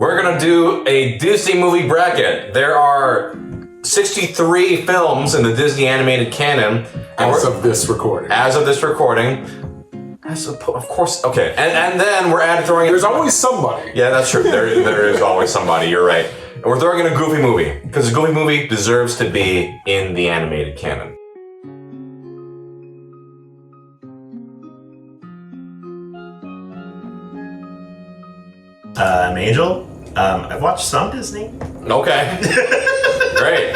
We're gonna do a Disney movie bracket. There are 63 films in the Disney animated canon. As of this recording. Of course, okay. And then we're throwing in... There's always somebody. Yeah, that's true. There is always somebody, you're right. And we're throwing in a Goofy movie, because a Goofy movie deserves to be in the animated canon. I'm Angel. I've watched some Disney. Okay. Great.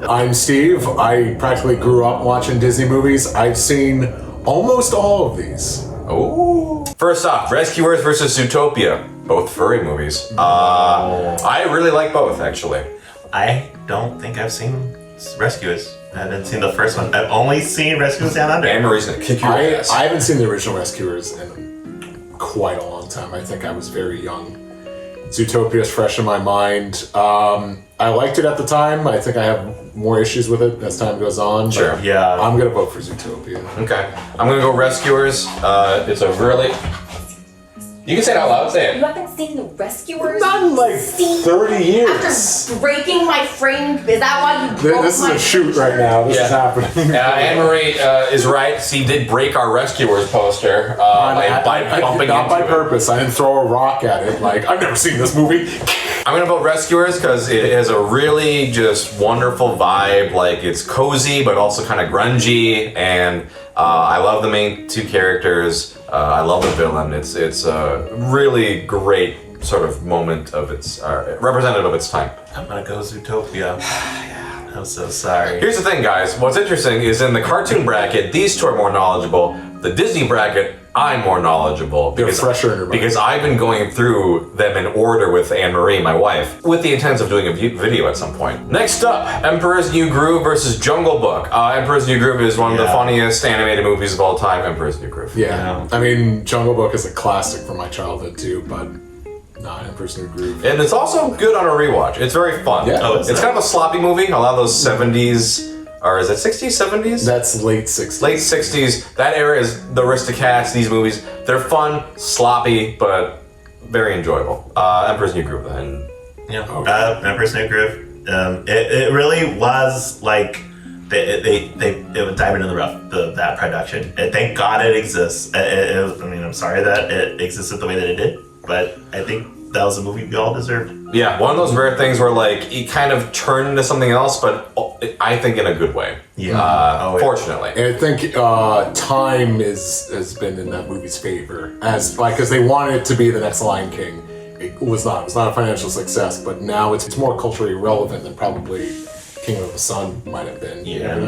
I'm Steve. I practically grew up watching Disney movies. I've seen almost all of these. Ooh. First off, Rescuers versus Zootopia. Both furry movies. I really like both, actually. I don't think I've seen Rescuers. I haven't seen the first one. I've only seen Rescuers Down Under. Anne-Marie's gonna kick your ass. I haven't seen the original Rescuers in quite a long time. I think I was very young. Zootopia is fresh in my mind. I liked it at the time. I think I have more issues with it as time goes on. Sure. Yeah. I'm gonna vote for Zootopia. Okay. I'm gonna go Rescuers. It's a really... You can say it out loud, say it. You haven't seen The Rescuers? Not in like 30 years. After breaking my frame, is that why you broke This is my a shoot right now. This is happening. Anne-Marie is right. She did break our Rescuers poster by bumping not by into it. purpose. I didn't throw a rock at it. Like, I've never seen this movie. I'm gonna vote Rescuers because it has a really just wonderful vibe. Like, it's cozy but also kind of grungy, and I love the main two characters. I love the villain. It's a really great sort of moment of its representative of its time. I'm gonna go Zootopia. I'm so sorry. Here's the thing, guys. What's interesting is in the cartoon bracket, these two are more knowledgeable. The Disney bracket, I'm more knowledgeable. They're fresher in your mind. Because I've been going through them in order with Anne-Marie, my wife, with the intent of doing a video at some point. Next up, Emperor's New Groove versus Jungle Book. Emperor's New Groove is one of the funniest animated movies of all time. Emperor's New Groove. Yeah. I mean, Jungle Book is a classic from my childhood too, but not Emperor's New Groove. And it's also good on a rewatch. It's very fun. Yeah. Oh, it's kind of a sloppy movie. A lot of those 70s, or is it 60s, 70s? That's late 60s. Late 60s. That era is the Aristocats, these movies. They're fun, sloppy, but very enjoyable. Emperor's New Groove then. Yeah. Emperor's New Groove. It really was like it was diamond in the rough. That production. Thank God it exists. I'm sorry that it existed the way that it did, but I think that was a movie we all deserved. Yeah, one of those rare things where like it kind of turned into something else, but I think in a good way. Yeah. Fortunately. And I think time has been in that movie's favor, because they wanted it to be the next Lion King. It was not. It was not a financial success, but now it's more culturally relevant than probably Kingdom of the Sun might have been. Yeah.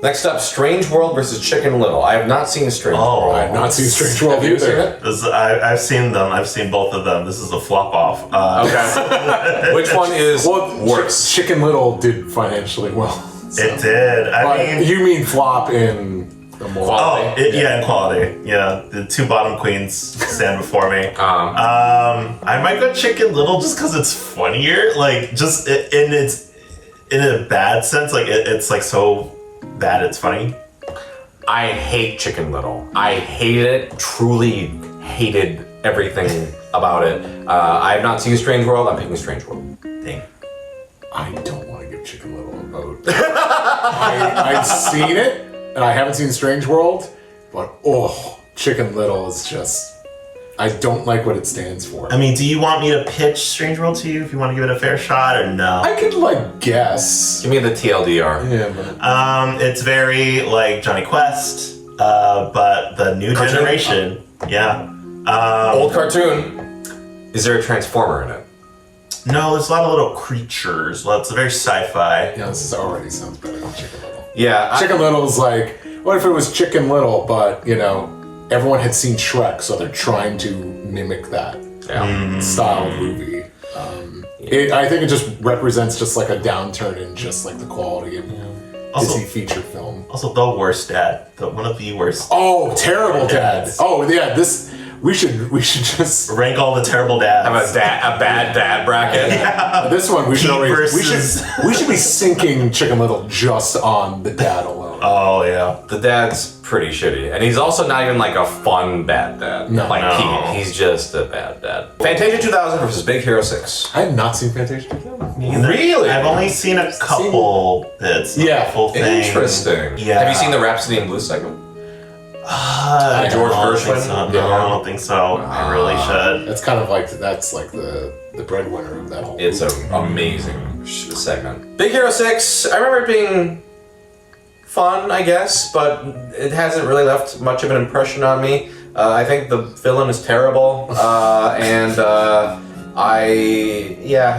Next up, Strange World versus Chicken Little. I have not seen Strange World. I have not seen Strange World Have you seen either. it? I've seen them. I've seen both of them. This is a flop off. Okay. Which one is worse? Chicken Little did financially well. So. It did. I mean, you mean flop in the more Quality. in quality. Yeah, the two bottom queens stand before me. I might go Chicken Little just because it's funnier. Like, just in a bad sense. Like, it's like so bad it's funny. I hate Chicken Little. I hated it. Truly hated everything about it. I have not seen Strange World. I'm picking Strange World. Dang. I don't want to give Chicken Little a vote. I've seen it, and I haven't seen Strange World, but Chicken Little is just... I don't like what it stands for. I mean, do you want me to pitch Strange World to you if you want to give it a fair shot or no? I could, guess. Give me the TLDR. Yeah, but... It's very like Johnny Quest, but the new generation. Yeah. Old cartoon. Is there a Transformer in it? No, there's a lot of little creatures. It's very sci-fi. Yeah, this already sounds better than Chicken Little. Yeah. Chicken Little's like, what if it was Chicken Little, but, everyone had seen Shrek, so they're trying to mimic that style of movie. I think it just represents just like a downturn in just like the quality of Disney feature film. Also, the worst dad. One of the worst. Oh, terrible dad. Oh yeah, we should just rank all the terrible dads. Have a bad dad bracket. This one we should Pete always versus- we should be sinking Chicken Little just on the dad alone. Oh yeah. The dad's pretty shitty, and he's also not even like a fun bad dad. No. Like No. he's just a bad dad. Fantasia 2000 versus Big Hero 6. I have not seen Fantasia 2000. Neither. Really? I've only seen a couple bits. Not Yeah. the full thing. Interesting. Yeah. Have you seen the Rhapsody in Blue segment? George Gershwin? No, Yeah. I don't think so. I really should. That's kind of like that's like the breadwinner of that whole. It's movie. an amazing segment. Big Hero 6, I remember it being fun, I guess, but it hasn't really left much of an impression on me. I think the villain is terrible, and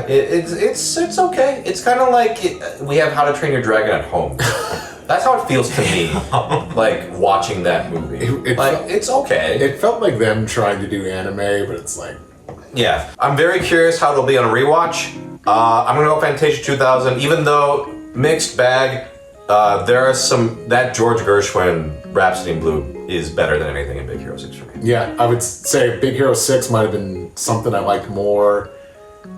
it's okay. It's kind of like we have How to Train Your Dragon at home. That's how it feels to me, like watching that movie. It's okay. It felt like them trying to do anime, but it's like. Yeah, I'm very curious how it'll be on a rewatch. I'm gonna go Fantasia 2000, even though mixed bag. There are that George Gershwin Rhapsody in Blue is better than anything in Big Hero 6 for me. Yeah, I would say Big Hero 6 might have been something I liked more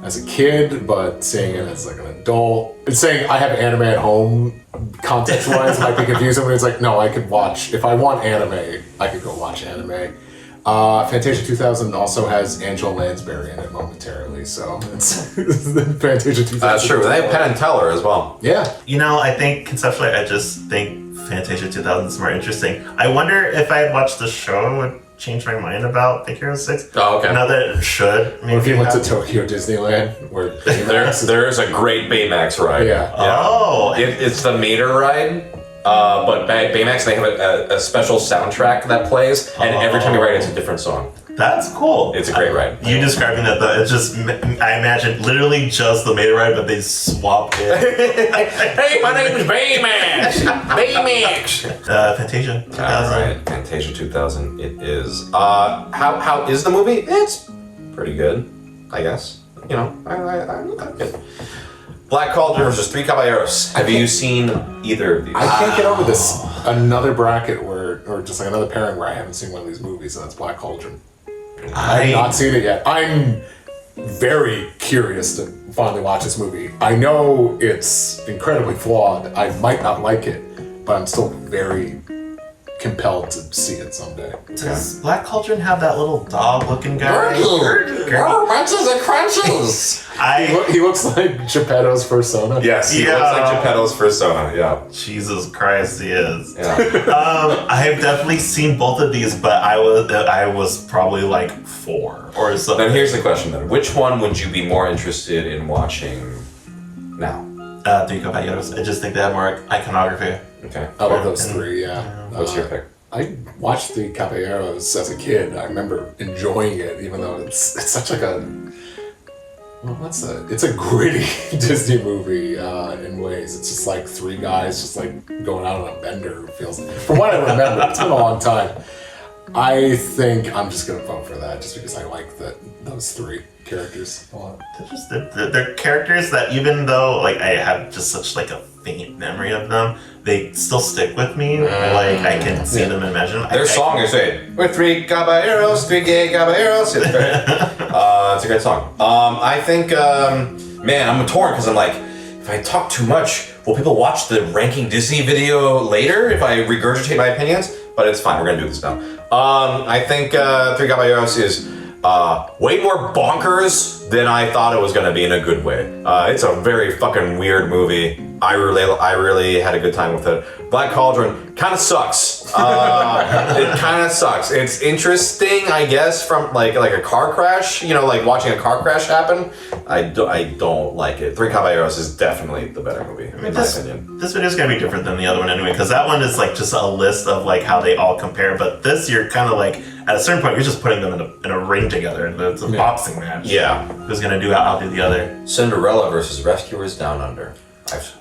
as a kid, but seeing it as like an adult, it's saying I have anime at home, context-wise, might be confusing, but it's like, no, I could watch, if I want anime, I could go watch anime. Fantasia 2000 also has Angela Lansbury in it momentarily, so it's Fantasia 2000. That's true. They have Penn and Teller as well. Yeah. You know, I think conceptually, I just think Fantasia 2000 is more interesting. I wonder if I had watched the show, it would change my mind about Big Hero 6. Oh, okay. Now that it should. Or if you went to Tokyo Disneyland, where There's a great Baymax ride. Yeah. Oh. It's the Mater ride. But Baymax, they have a special soundtrack that plays, and every time you ride, it's a different song. That's cool. It's a great ride. You describing that though, it's just, I imagine literally just the Mater ride, but they swapped it. Hey, my name is Baymax! Baymax! Fantasia 2000. Alright, Fantasia 2000 it is. How is the movie? It's pretty good, I guess. You know, I like it. Black Cauldron versus Three Caballeros. Have you seen either of these? I can't get over this another bracket or just like another pairing where I haven't seen one of these movies, and that's Black Cauldron. I have not seen it yet. I'm very curious to finally watch this movie. I know it's incredibly flawed. I might not like it, but I'm still very compelled to see it someday. Does Black Cauldron have that little dog-looking guy? Crunches and crunches! He looks like Geppetto's persona. Yes, he Yeah. looks like Geppetto's persona, yeah. Jesus Christ, he is. Yeah. I have definitely seen both of these, but I was probably like 4 or something. Then here's the question then. Which one would you be more interested in watching now? Three Caballeros. I just think they have more iconography. Okay. I love those three, yeah. What's your pick? I watched the Caballeros as a kid. I remember enjoying it, even though it's such like a it's a gritty Disney movie in ways. It's just like three guys just like going out on a bender. Feels from what I remember. It's been a long time. I think I'm just gonna vote for that just because I like those three characters a lot. They're characters that even though like I have just such like a faint memory of them, they still stick with me. Like I can see them and imagine them. Their song is it. We're three caballeros, three gay caballeros. It's great. It's a great song. I think, man, I'm torn because I'm like, if I talk too much, will people watch the Ranking Disney video later if I regurgitate my opinions? But it's fine. We're gonna do this now. I think Three Caballeros is way more bonkers than I thought it was gonna be in a good way. It's a very fucking weird movie. I really had a good time with it. Black Cauldron kind of sucks. It kind of sucks. It's interesting, I guess, from like a car crash. You know, like watching a car crash happen. I don't like it. Three Caballeros is definitely the better movie in my opinion. This video is gonna be different than the other one anyway, because that one is like just a list of like how they all compare. But this, you're kind of like at a certain point, you're just putting them in a ring together, and it's a boxing match. Yeah. Who's gonna do? I'll do the other. Cinderella versus Rescuers Down Under.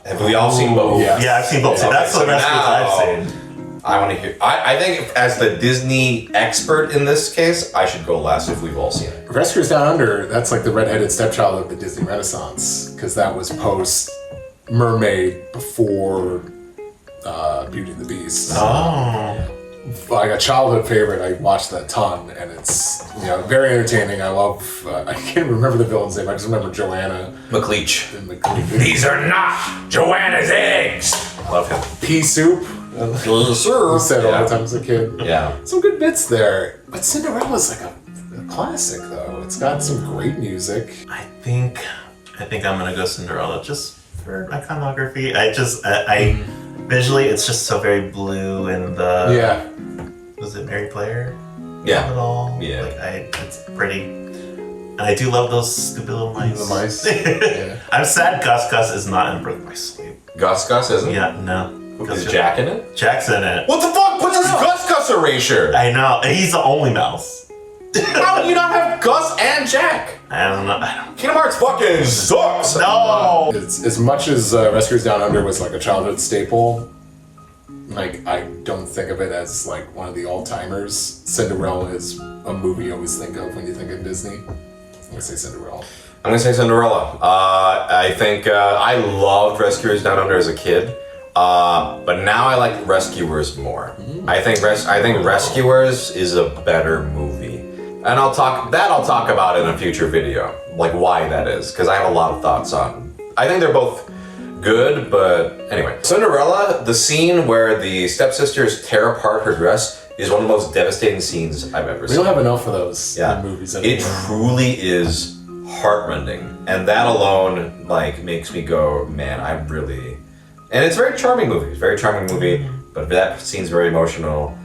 Have we all seen both? Yeah. Yeah, I've seen both. So Okay, that's so the best now- I've seen. I want to hear. I think as the Disney expert in this case, I should go last if we've all seen it. Rescuers Down Under, that's like the redheaded stepchild of the Disney Renaissance, because that was post Mermaid, before Beauty and the Beast. Oh. Like a childhood favorite, I watched that a ton, and it's very entertaining. I love. I can't remember the villain's name. I just remember Joanna McLeach. and the These are not Joanna's eggs. Love him. Pea Soup. You said all the time as a kid. Yeah. Some good bits there. But Cinderella's like a classic, though. It's got some great music. I think I'm gonna go Cinderella just for iconography. I visually, it's just so very blue and the was it Mary Blair? Yeah. It all. Yeah. Like it's pretty, and I do love those stupid little mice. The mice. Yeah. I'm sad Gus is not in Birth by Sleep. Gus isn't? Yeah, no. Is Jack in it? Jack's in it. What the fuck? What's this Gus erasure? I know. He's the only mouse. How do you not have Gus and Jack? I don't know. Kingdom Hearts fucking sucks. No. It's, as much as Rescuers Down Under was like a childhood staple, like I don't think of it as like one of the all-timers. Cinderella is a movie you always think of when you think of Disney. I'm gonna say Cinderella. I'm gonna say Cinderella. I think I loved Rescuers Down Under as a kid, but now I like Rescuers more. I think Rescuers is a better movie, and I'll talk about in a future video, like why that is, because I have a lot of thoughts on. I think they're both good, but anyway. Cinderella, the scene where the stepsisters tear apart her dress is one of the most devastating scenes I've ever We seen. don't have enough of those in movies anymore. It truly is heartrending, and that alone like makes me go, man, I'm really. And it's a very charming movie. It's a very charming movie, but that scene's very emotional.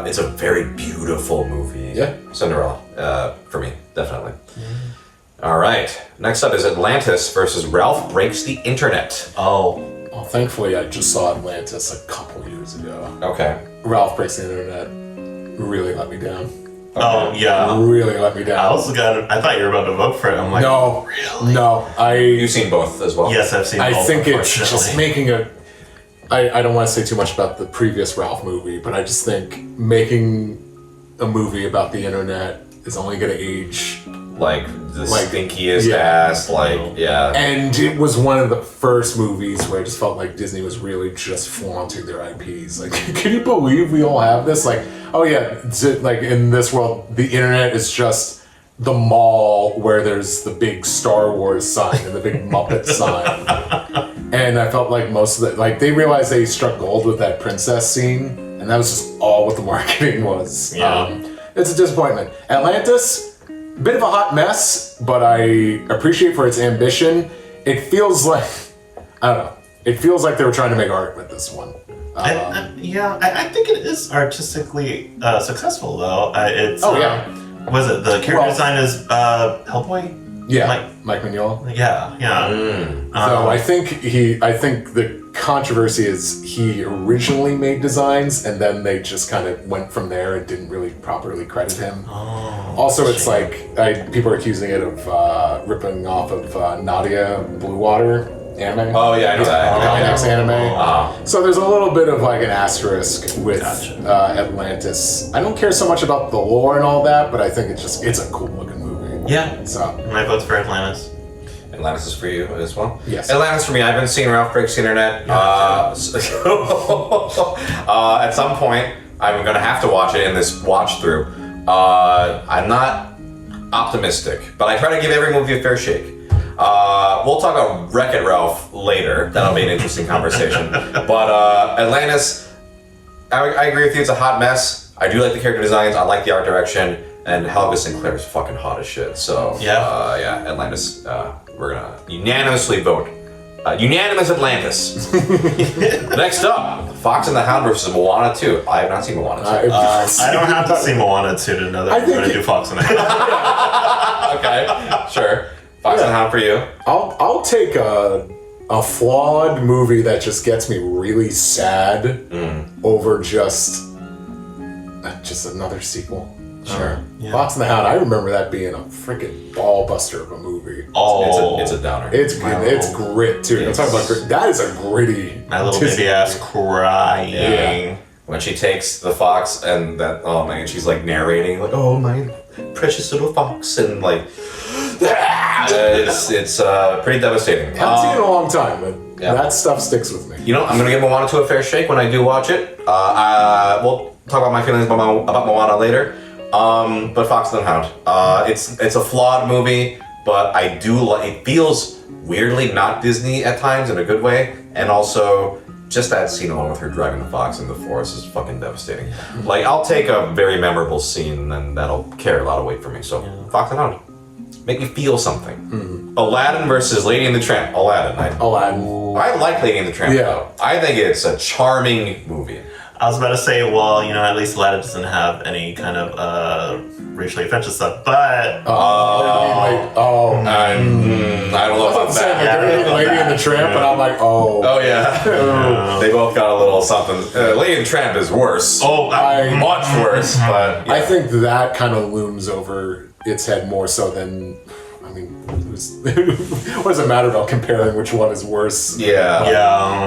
It's a very beautiful movie. Yeah. Cinderella, for me, definitely. All right. Next up is Atlantis versus Ralph Breaks the Internet. Oh. Oh, thankfully, I just saw Atlantis a couple years ago. Okay. Ralph Breaks the Internet really let me down. Oh yeah. Really let me down. I thought you were about to vote for it. I'm like, No, really? no. You've seen both as well? Yes, I've seen both. I think it's just unfortunately. making a. I don't want to say too much about the previous Ralph movie, but I just think making a movie about the internet is only going to age. Like the Like, stinkiest yeah. ass, yeah. And it was one of the first movies where I just felt like Disney was really just flaunting their IPs. Like, can you believe we all have this? Like, oh yeah, like in this world, the internet is just the mall where there's the big Star Wars sign and the big Muppet sign. And I felt like most of it, like they realized they struck gold with that princess scene, and that was just all what the marketing was. Yeah. It's a disappointment. Atlantis, bit of a hot mess, but I appreciate for its ambition. It feels like, I don't know, it feels like they were trying to make art with this one. I think it is artistically successful though. It's was it the character design is Hellboy? Yeah, Mike Mignola. Yeah. So I think the controversy is he originally made designs and then they just kind of went from there and didn't really properly credit him. Also, it's like people are accusing it of ripping off of Nadia Blue Water anime. Oh yeah, I know that. Gainax anime. So there's a little bit of like an asterisk with Atlantis. I don't care so much about the lore and all that, but I think it's a cool looking movie. Yeah. So My vote's for Atlantis. Atlantis is for you as well? Yes. Atlantis for me. I haven't seen Ralph Breaks the Internet. At some point, I'm going to have to watch it in this watch through. I'm not optimistic, but I try to give every movie a fair shake. We'll talk about Wreck-It Ralph later. That'll be an interesting conversation. But Atlantis, I agree with you. It's a hot mess. I do like the character designs. I like the art direction. And Helga Sinclair is fucking hot as shit. So, Atlantis, we're gonna unanimously vote. Unanimous Atlantis. Next up, Fox and the Hound versus Moana 2. I have not seen Moana 2. I don't have to see Moana 2 to know that we're going to do Fox and the Hound. Okay, sure. Fox and the Hound for you. I'll take a flawed movie that just gets me really sad over just another sequel. Sure. Fox and the Hound, I remember that being a freaking ball buster of a movie. It's a downer. It's grit too. I'm talking about grit. That is a gritty. My little baby ass crying. Yeah. When she takes the fox and that, oh man, she's like narrating, like, oh my precious little fox, and like, it's pretty devastating. I haven't seen it in a long time, but that stuff sticks with me. You know, I'm gonna give Moana 2 a fair shake when I do watch it. We'll talk about my feelings about Moana later. But Fox and the Hound. It's a flawed movie, but I do like. It feels weirdly not Disney at times in a good way, and also just that scene alone with her driving the fox in the forest is fucking devastating. Like, I'll take a very memorable scene and then that'll carry a lot of weight for me. So, Fox and Hound. Make me feel something. Aladdin versus Lady and the Tramp. Aladdin. I like Lady and the Tramp, though. I think it's a charming movie. I was about to say, well, you know, at least Aladdin doesn't have any kind of racially offensive stuff, but... I don't know about that. Lady and the Tramp, and I'm like, Oh, yeah. They both got a little something. Lady and the Tramp is worse. Much worse, but... Yeah. I think that kind of looms over its head more so than... I mean, what does it matter about comparing which one is worse? Yeah.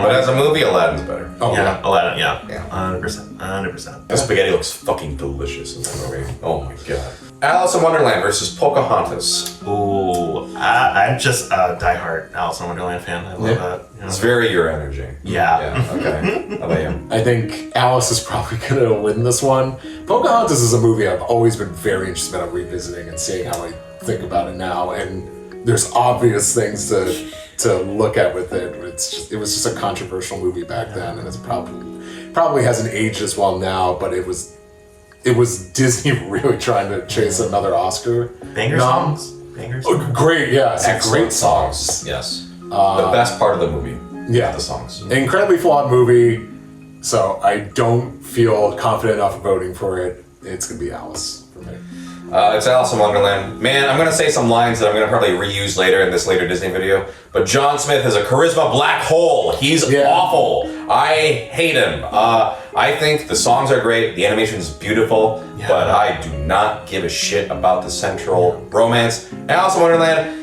But as a movie, Aladdin's better. Aladdin, 100%. The spaghetti looks fucking delicious in that movie. Oh my god. Alice in Wonderland versus Pocahontas. Ooh, I'm just a diehard Alice in Wonderland fan. I love that. You know? It's very your energy. Yeah. Okay. How about you? I think Alice is probably going to win this one. Pocahontas is a movie I've always been very interested in revisiting and seeing how I think about it now. And there's obvious things to look at with it. It was just a controversial movie back then, and it's probably hasn't aged as well now. But it was Disney really trying to chase another Oscar. Banger songs. Oh, great, yeah. Excellent songs. Yes. The best part of the movie. Yeah. The songs. Incredibly flawed movie. So I don't feel confident enough voting for it. It's going to be Alice for me. It's Alice in Wonderland. Man, I'm going to say some lines that I'm going to probably reuse later in this later Disney video. But John Smith is a charisma black hole. He's awful. I hate him. I think the songs are great. The animation is beautiful. Yeah. But I do not give a shit about the central romance. Alice in Wonderland,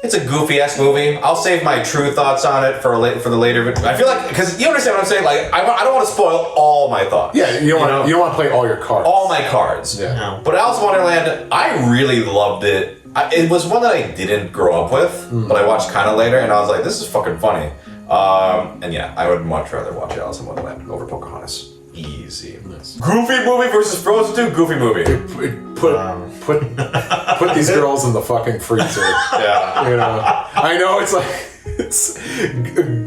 it's a goofy-ass movie. I'll save my true thoughts on it for the later video. I feel like, because you understand what I'm saying? Like, I don't want to spoil all my thoughts. Yeah, you don't want to play all your cards. All my cards. Yeah. No. But Alice in Wonderland, I really loved it. It was one that I didn't grow up with, but I watched kind of later, and I was like, this is fucking funny. And yeah, I would much rather watch Alice in Wonderland over Pocahontas. Easy. Nice. Goofy movie versus Frozen 2. Goofy movie. Put these girls in the fucking freezer. Yeah. You know, I know it's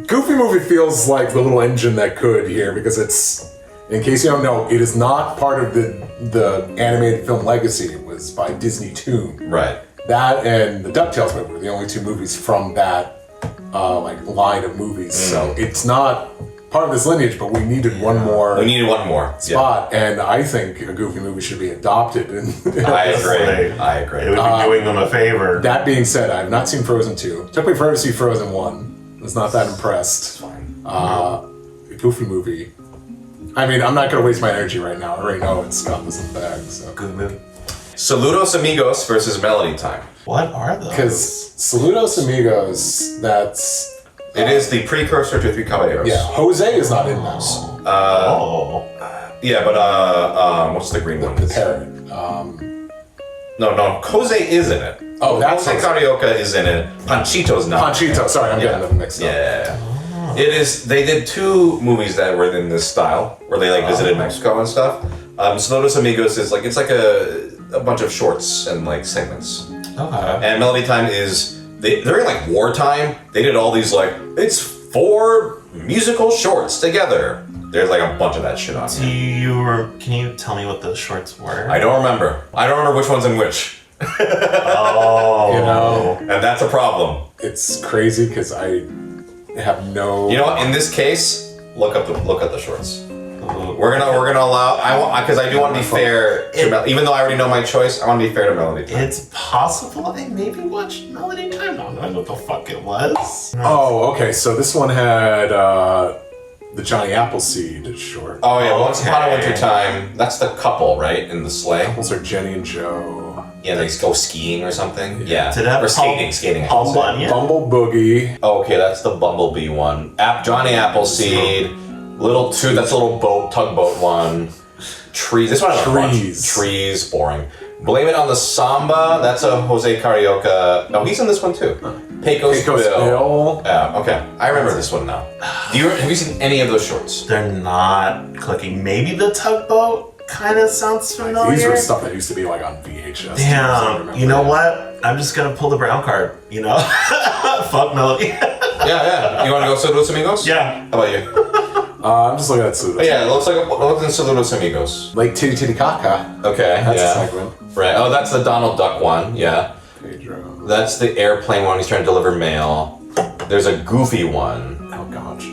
Goofy movie feels like the little engine that could here, because it's, in case you don't know, it is not part of the animated film legacy. It was by Disney Toon. Right. That and the DuckTales movie were the only two movies from that line of movies. So it's not part of this lineage, but we needed one more. We needed one more spot, and I think a Goofy movie should be adopted. I agree. It would be doing them a favor. That being said, I have not seen Frozen 2. It took me forever to see Frozen 1. I was not that impressed. It's fine. Goofy movie. I mean, I'm not going to waste my energy right now. I already know it's got this in the bag. So. Good movie. Saludos Amigos versus Melody Time. What are those? Because Saludos Amigos, that's... It is the precursor to Three Caballeros. Yeah, Jose is not in that. Yeah, but what's the green one? The parrot. No, Jose is in it. Oh, that's Jose Carioca is in it. Panchito's not. Panchito, sorry, I'm getting them mixed up. Yeah. It is. They did two movies that were in this style, where they visited Mexico and stuff. Saludos Amigos is it's like a bunch of shorts and segments. Okay. And Melody Time is they're in wartime. They did all these it's 4 musical shorts together. There's a bunch of that shit on here. Can you tell me what those shorts were? I don't remember. I don't remember which one's in which. Oh. You know, and that's a problem. It's crazy because I have no. You know what? In this case, look at the shorts. We're gonna allow. Because I do want to be fair. Even though I already know my choice, I want to be fair to Melody Time. It's possible I maybe watched Melody Time. I don't know what the fuck it was. Oh, okay. So this one had the Johnny Appleseed short. Oh yeah, Once Upon a Winter Time. That's the couple, right? In the sleigh. Couples are Jenny and Joe. Yeah, they go skiing or something. Yeah. Did it have or skating. Paul Bunyan? Bumble Boogie. Oh, okay, that's the Bumblebee one. Johnny Appleseed. That's a little tugboat one. Trees. This one has a bunch. Trees, boring. Blame It on the Samba. That's a Jose Carioca. No, he's in this one too. Pecos Bill. Yeah, okay. I remember this one now. Have you seen any of those shorts? They're not clicking. Maybe the tugboat kind of sounds familiar. These were stuff that used to be on VHS. Damn. You know what? I'm just gonna pull the brown card. Fuck Melody. Yeah. You want to go Saludos Amigos? Yeah. How about you? I'm just looking at Saludos. Oh, yeah, it looks like what's in Saludos Amigos. Lake Titty Titty Caca. Okay, That's yeah. a segment. Right. Oh, that's the Donald Duck one. Yeah. Pedro. That's the airplane one. He's trying to deliver mail. There's a Goofy one. Oh gosh.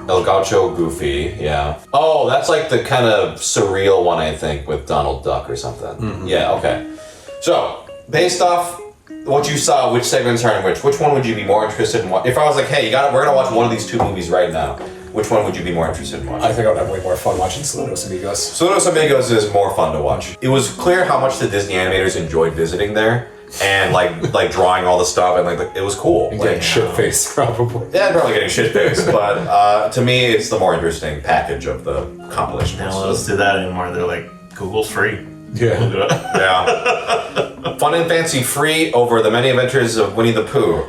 El Gaucho Goofy. Yeah. Oh, that's like the kind of surreal one, I think, with Donald Duck or something. Mm-hmm. Yeah. Okay. So, based off what you saw, which segments are in which one would you be more interested in? If I was like, hey, we're gonna watch one of these two movies right now, which one would you be more interested in watching? I think I would have way more fun watching Saludos Amigos. Saludos Amigos is more fun to watch. It was clear how much the Disney animators enjoyed visiting there and like drawing all the stuff and like it was cool. And Like, getting shit faced, probably. yeah, probably getting shit faced, but to me, it's the more interesting package of the compilation. Now let's do that anymore. They're like, Google's free. Yeah. Look it up. Yeah. Fun and fancy free over the many adventures of Winnie the Pooh.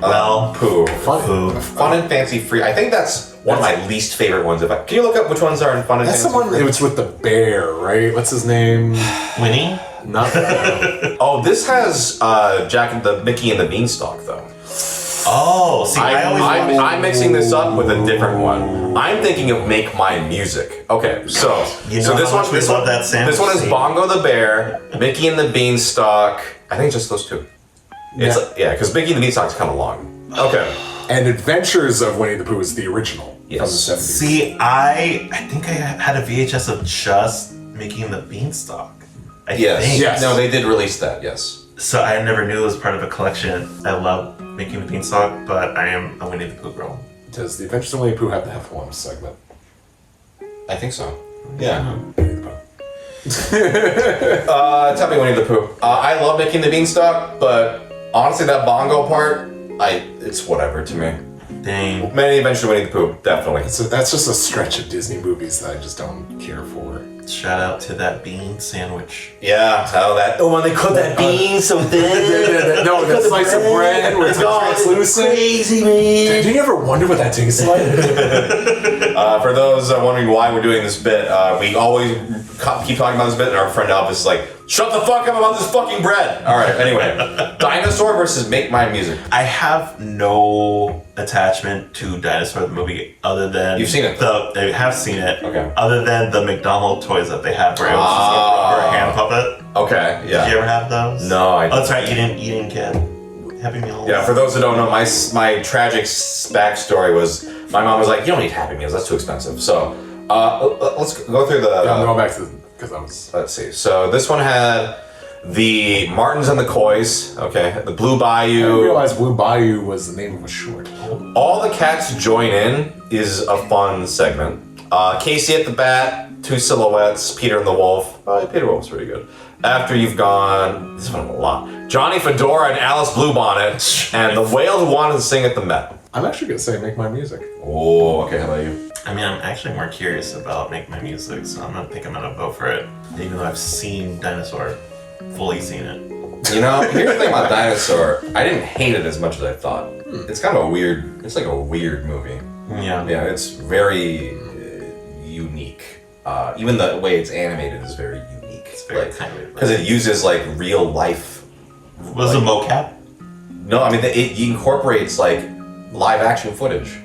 Pooh. Fun and fancy free. I think that's one of my least favorite ones. Can you look up which ones are in fun and That's fancy the one. free? It was with the bear, right? What's his name? Winnie? Not the bear. Oh, this has the Mickey and the Beanstalk though. Oh, see, I'm mixing this up with a different one. I'm thinking of Make My Music. Okay, so You know so this how one, much we love that sandwich This one is scene. Bongo the Bear, Mickey and the Beanstalk. I think just those two. It's because Mickey and the Beanstalk is kind of long. Okay. And Adventures of Winnie the Pooh is the original Yes. from the 70s. See, I think I had a VHS of just Mickey and the Beanstalk. I think. Yes. No, they did release that. Yes. So I never knew it was part of a collection. I love Mickey and the Beanstalk, but I am a Winnie the Pooh girl. Does the Adventures of Winnie the Pooh have the Heffalump segment? I think so. Yeah. Winnie the Pooh. Tell me Winnie the Pooh. I love Mickey and the Beanstalk, but honestly, that bongo part, it's whatever to me. Dang. Many Adventures of Winnie the Pooh, definitely. That's just a stretch of Disney movies that I just don't care for. Shout out to that bean sandwich. Yeah, when they cut that bean so thin. No, that slice of bread where it's translucent. Crazy, man. Did you ever wonder what that tastes like? For those wondering why we're doing this bit, we always keep talking about this bit, and our friend Elvis is like, shut the fuck up about this fucking bread. All right, anyway. Dinosaur versus Make My Music. I have no attachment to Dinosaur the movie other than You've seen it? I have seen it. Okay. Other than the McDonald toys that they have where it was just a rubber hand puppet. Okay, yeah. Did you ever have those? No, I Oh, that's right. You didn't get Happy Meals. Yeah, for those who don't know, my tragic backstory was my mom was like, you don't need Happy Meals, that's too expensive. So let's go through the... I'm going back to because I was... Let's see. So this one had the Martins and the Coys, okay, the Blue I didn't Bayou. realize Blue Bayou was the name of a short. All the Cats Join In is a fun segment. Casey at the Bat, Two Silhouettes, Peter and the Wolf. Peter Wolf's pretty good. After You've Gone, this one a lot. Johnny Fedora and Alice Bluebonnet, and The Whale Who Wanted to Sing at the Met. I'm actually going to say Make My Music. Oh, okay, how about you? I mean, I'm actually more curious about Make My Music, so I'm gonna vote for it. Even though I've seen Dinosaur, fully seen it. You know, here's the thing about Dinosaur. I didn't hate it as much as I thought. It's kind of a weird, it's like a weird movie. Yeah. Yeah, it's very unique. Even the way it's animated is very unique. It's very tiny. Because it uses like real life. Was it mocap? No, I mean, it incorporates like live action footage,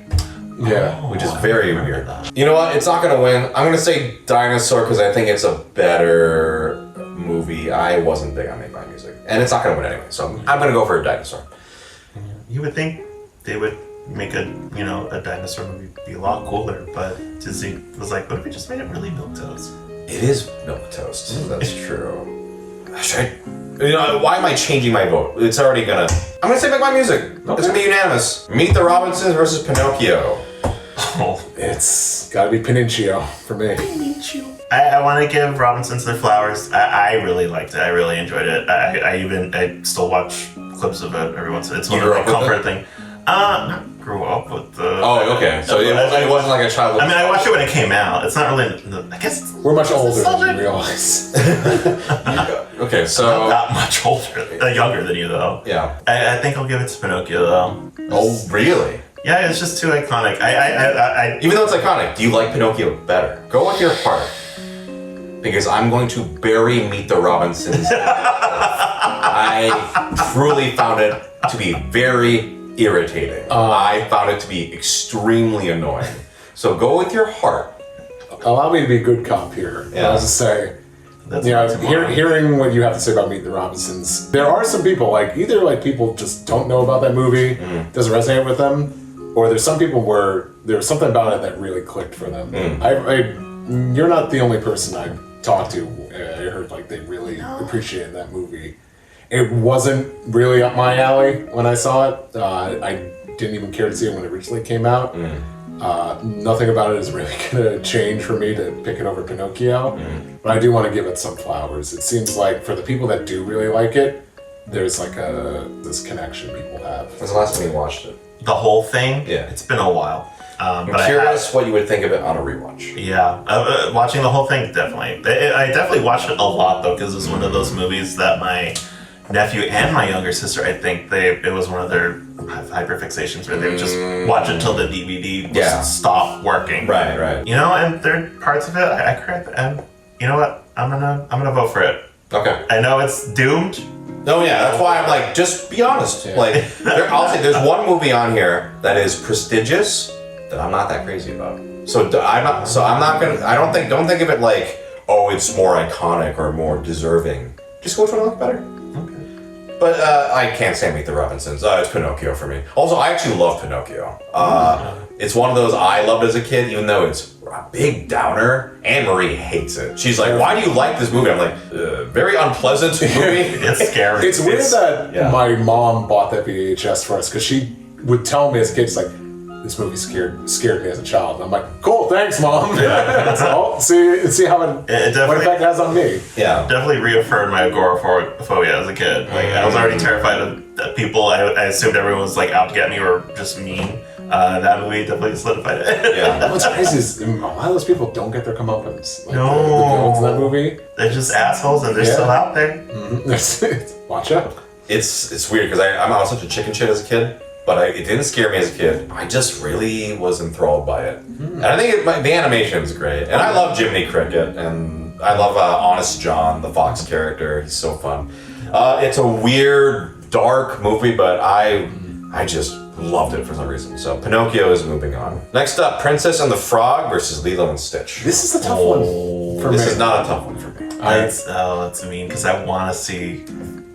Yeah. which is very weird. You know what? It's not going to win. I'm going to say Dinosaur because I think it's a better movie. I wasn't big on Make My Music. And it's not going to win anyway. So I'm going to go for a Dinosaur. You would think they would make a dinosaur movie be a lot cooler, but Disney was like, what if we just made it really milquetoast? It is milk toast. That's true. You know, why am I changing my vote? It's already gonna... I'm gonna say Make My Music. It's gonna be unanimous. Meet the Robinsons versus Pinocchio. Oh, It's got to be Pinocchio for me. I want to give Robinsons their flowers. I really liked it. I really enjoyed it. I still watch clips of it every once in a while. It's one You of grew my up with comfort it? thing. I grew up with the... Oh, okay. So it wasn't like a childhood... I mean, I watched it when it came out. It's not really... I guess... We're much older than subject? you realize. Okay, so... I'm not much older. Younger than you, though. Yeah. I think I'll give it to Pinocchio, though. Oh, really? Yeah, it's just too iconic. I Even though it's iconic, do you like Pinocchio better? Go with your heart. Because I'm going to bury Meet the Robinsons. I truly found it to be very irritating. I found it to be extremely annoying. So go with your heart allow me to be good cop here. Yeah. I'll just say, That's hearing what you have to say about Meet the Robinsons, there are some people, like, either like people just don't know about that movie, doesn't resonate with them, or there's some people where there's something about it that really clicked for them. You're not the only person I've talked to. I heard like they really appreciated that movie. It wasn't really up my alley when I saw it. I didn't even care to see it when it originally came out. Nothing about it is really gonna change for me to pick it over Pinocchio, but I do want to give it some flowers. It seems like for the people that do really like it, there's like this connection people have. When's the last time you watched it? The whole thing? Yeah. It's been a while. I'm curious what you would think of it on a rewatch. Yeah, watching the whole thing, definitely. I definitely watched it a lot, though, because it was one of those movies that my nephew and my younger sister, I think, it was one of their hyperfixations where they would just watch it till the DVD just stopped working. Right. You know, and there are parts of it I correct, and you know what? I'm gonna vote for it. Okay. I know it's doomed. No, yeah, that's why I'm like, just be honest. Yeah. Like, I'll say there's one movie on here that is prestigious that I'm not that crazy about. So don't think of it like, oh, it's more iconic or more deserving. Just go which one I like better. Okay. But I can't stand Meet the Robinsons. It's Pinocchio for me. Also, I actually love Pinocchio. It's one of those I loved as a kid, even though it's a big downer. Anne-Marie hates it. She's like, why do you like this movie? I'm like, very unpleasant movie. It's scary. It's weird that my mom bought that VHS for us because she would tell me as a kid, she's like, this movie scared me as a child. And I'm like, cool, thanks, Mom. That's all. See how what effect it has on me. Yeah. Definitely reaffirmed my agoraphobia as a kid. Like, I was already terrified of people. I assumed everyone was like out to get me or just mean. That movie definitely solidified it. Yeah. What's crazy is a lot of those people don't get their comeuppance. Like No. the villains in that movie. They're just assholes and they're still out there. Watch out. It's weird because I was such a chicken shit as a kid. But it didn't scare me as a kid. I just really was enthralled by it. And I think the animation's great. And I love Jiminy Cricket. And I love Honest John, the Fox character. He's so fun. It's a weird, dark movie, but I just loved it for some reason. So Pinocchio is moving on. Next up, Princess and the Frog versus Lilo and Stitch. This is the tough one for me. This is not a tough one for me. That's mean because I want to see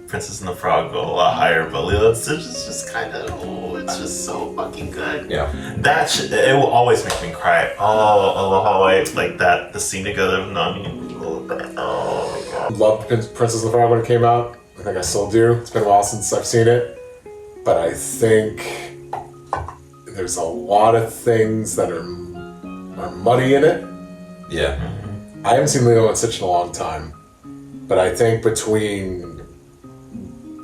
Princess and the Frog go a lot higher, but Lilo and Stitch is just kind of, it's just so fucking good. Yeah. It will always make me cry. Oh, the whole way, like that, the scene together with Nami. Oh my god. Loved Princess and the Frog when it came out. I think I still do. It's been a while since I've seen it. But I think there's a lot of things that are muddy in it. Yeah. I haven't seen Lilo and Stitch in a long time. But I think between...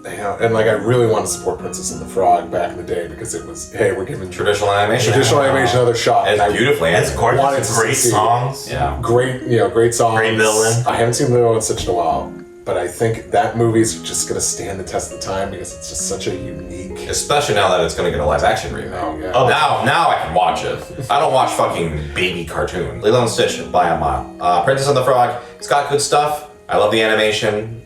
and like I really want to support Princess and the Frog back in the day because it was, hey, we're giving Traditional animation. another shot. It's beautifully It's animated. gorgeous. It's great songs. Yeah. Great songs. Great villain. I haven't seen Lilo and Stitch in a while, but I think that movie's just gonna stand the test of time because it's just such a unique. Especially now that it's going to get a live action remake. Oh, yeah. Oh, now I can watch it. I don't watch fucking baby cartoons. Lilo and Stitch by a mile. Princess and the Frog, it's got good stuff. I love the animation.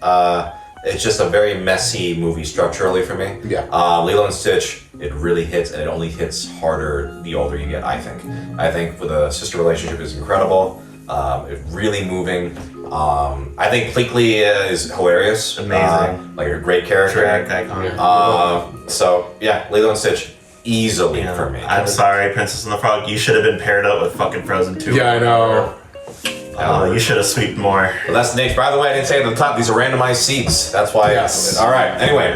It's just a very messy movie structurally for me. Yeah. Lilo and Stitch, it really hits, and it only hits harder the older you get, I think. I think the sister relationship is incredible. It's really moving. I think Pleakley is hilarious. Amazing. Like a great character. Icon. So yeah, Lilo and Stitch easily for me. I'm sorry, Princess and the Frog. You should have been paired up with fucking Frozen 2. Yeah, I know. You should have sweeped more. Well, that's Nick. By the way, I didn't say it at the top. These are randomized seats. That's why. Yes. All right. Anyway,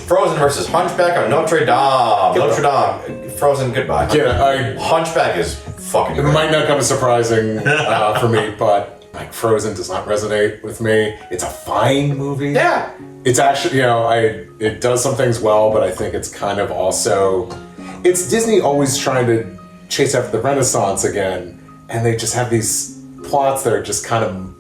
Frozen versus Hunchback of Notre Dame. Notre Dame. Frozen. Goodbye. Yeah, Hunchback is fucking. It great. might not come as surprising for me, but like Frozen does not resonate with me. It's a fine movie. Yeah. It's actually, it does some things well, but I think it's kind of also, it's Disney always trying to chase after the Renaissance again, and they just have these plots that are just kind of,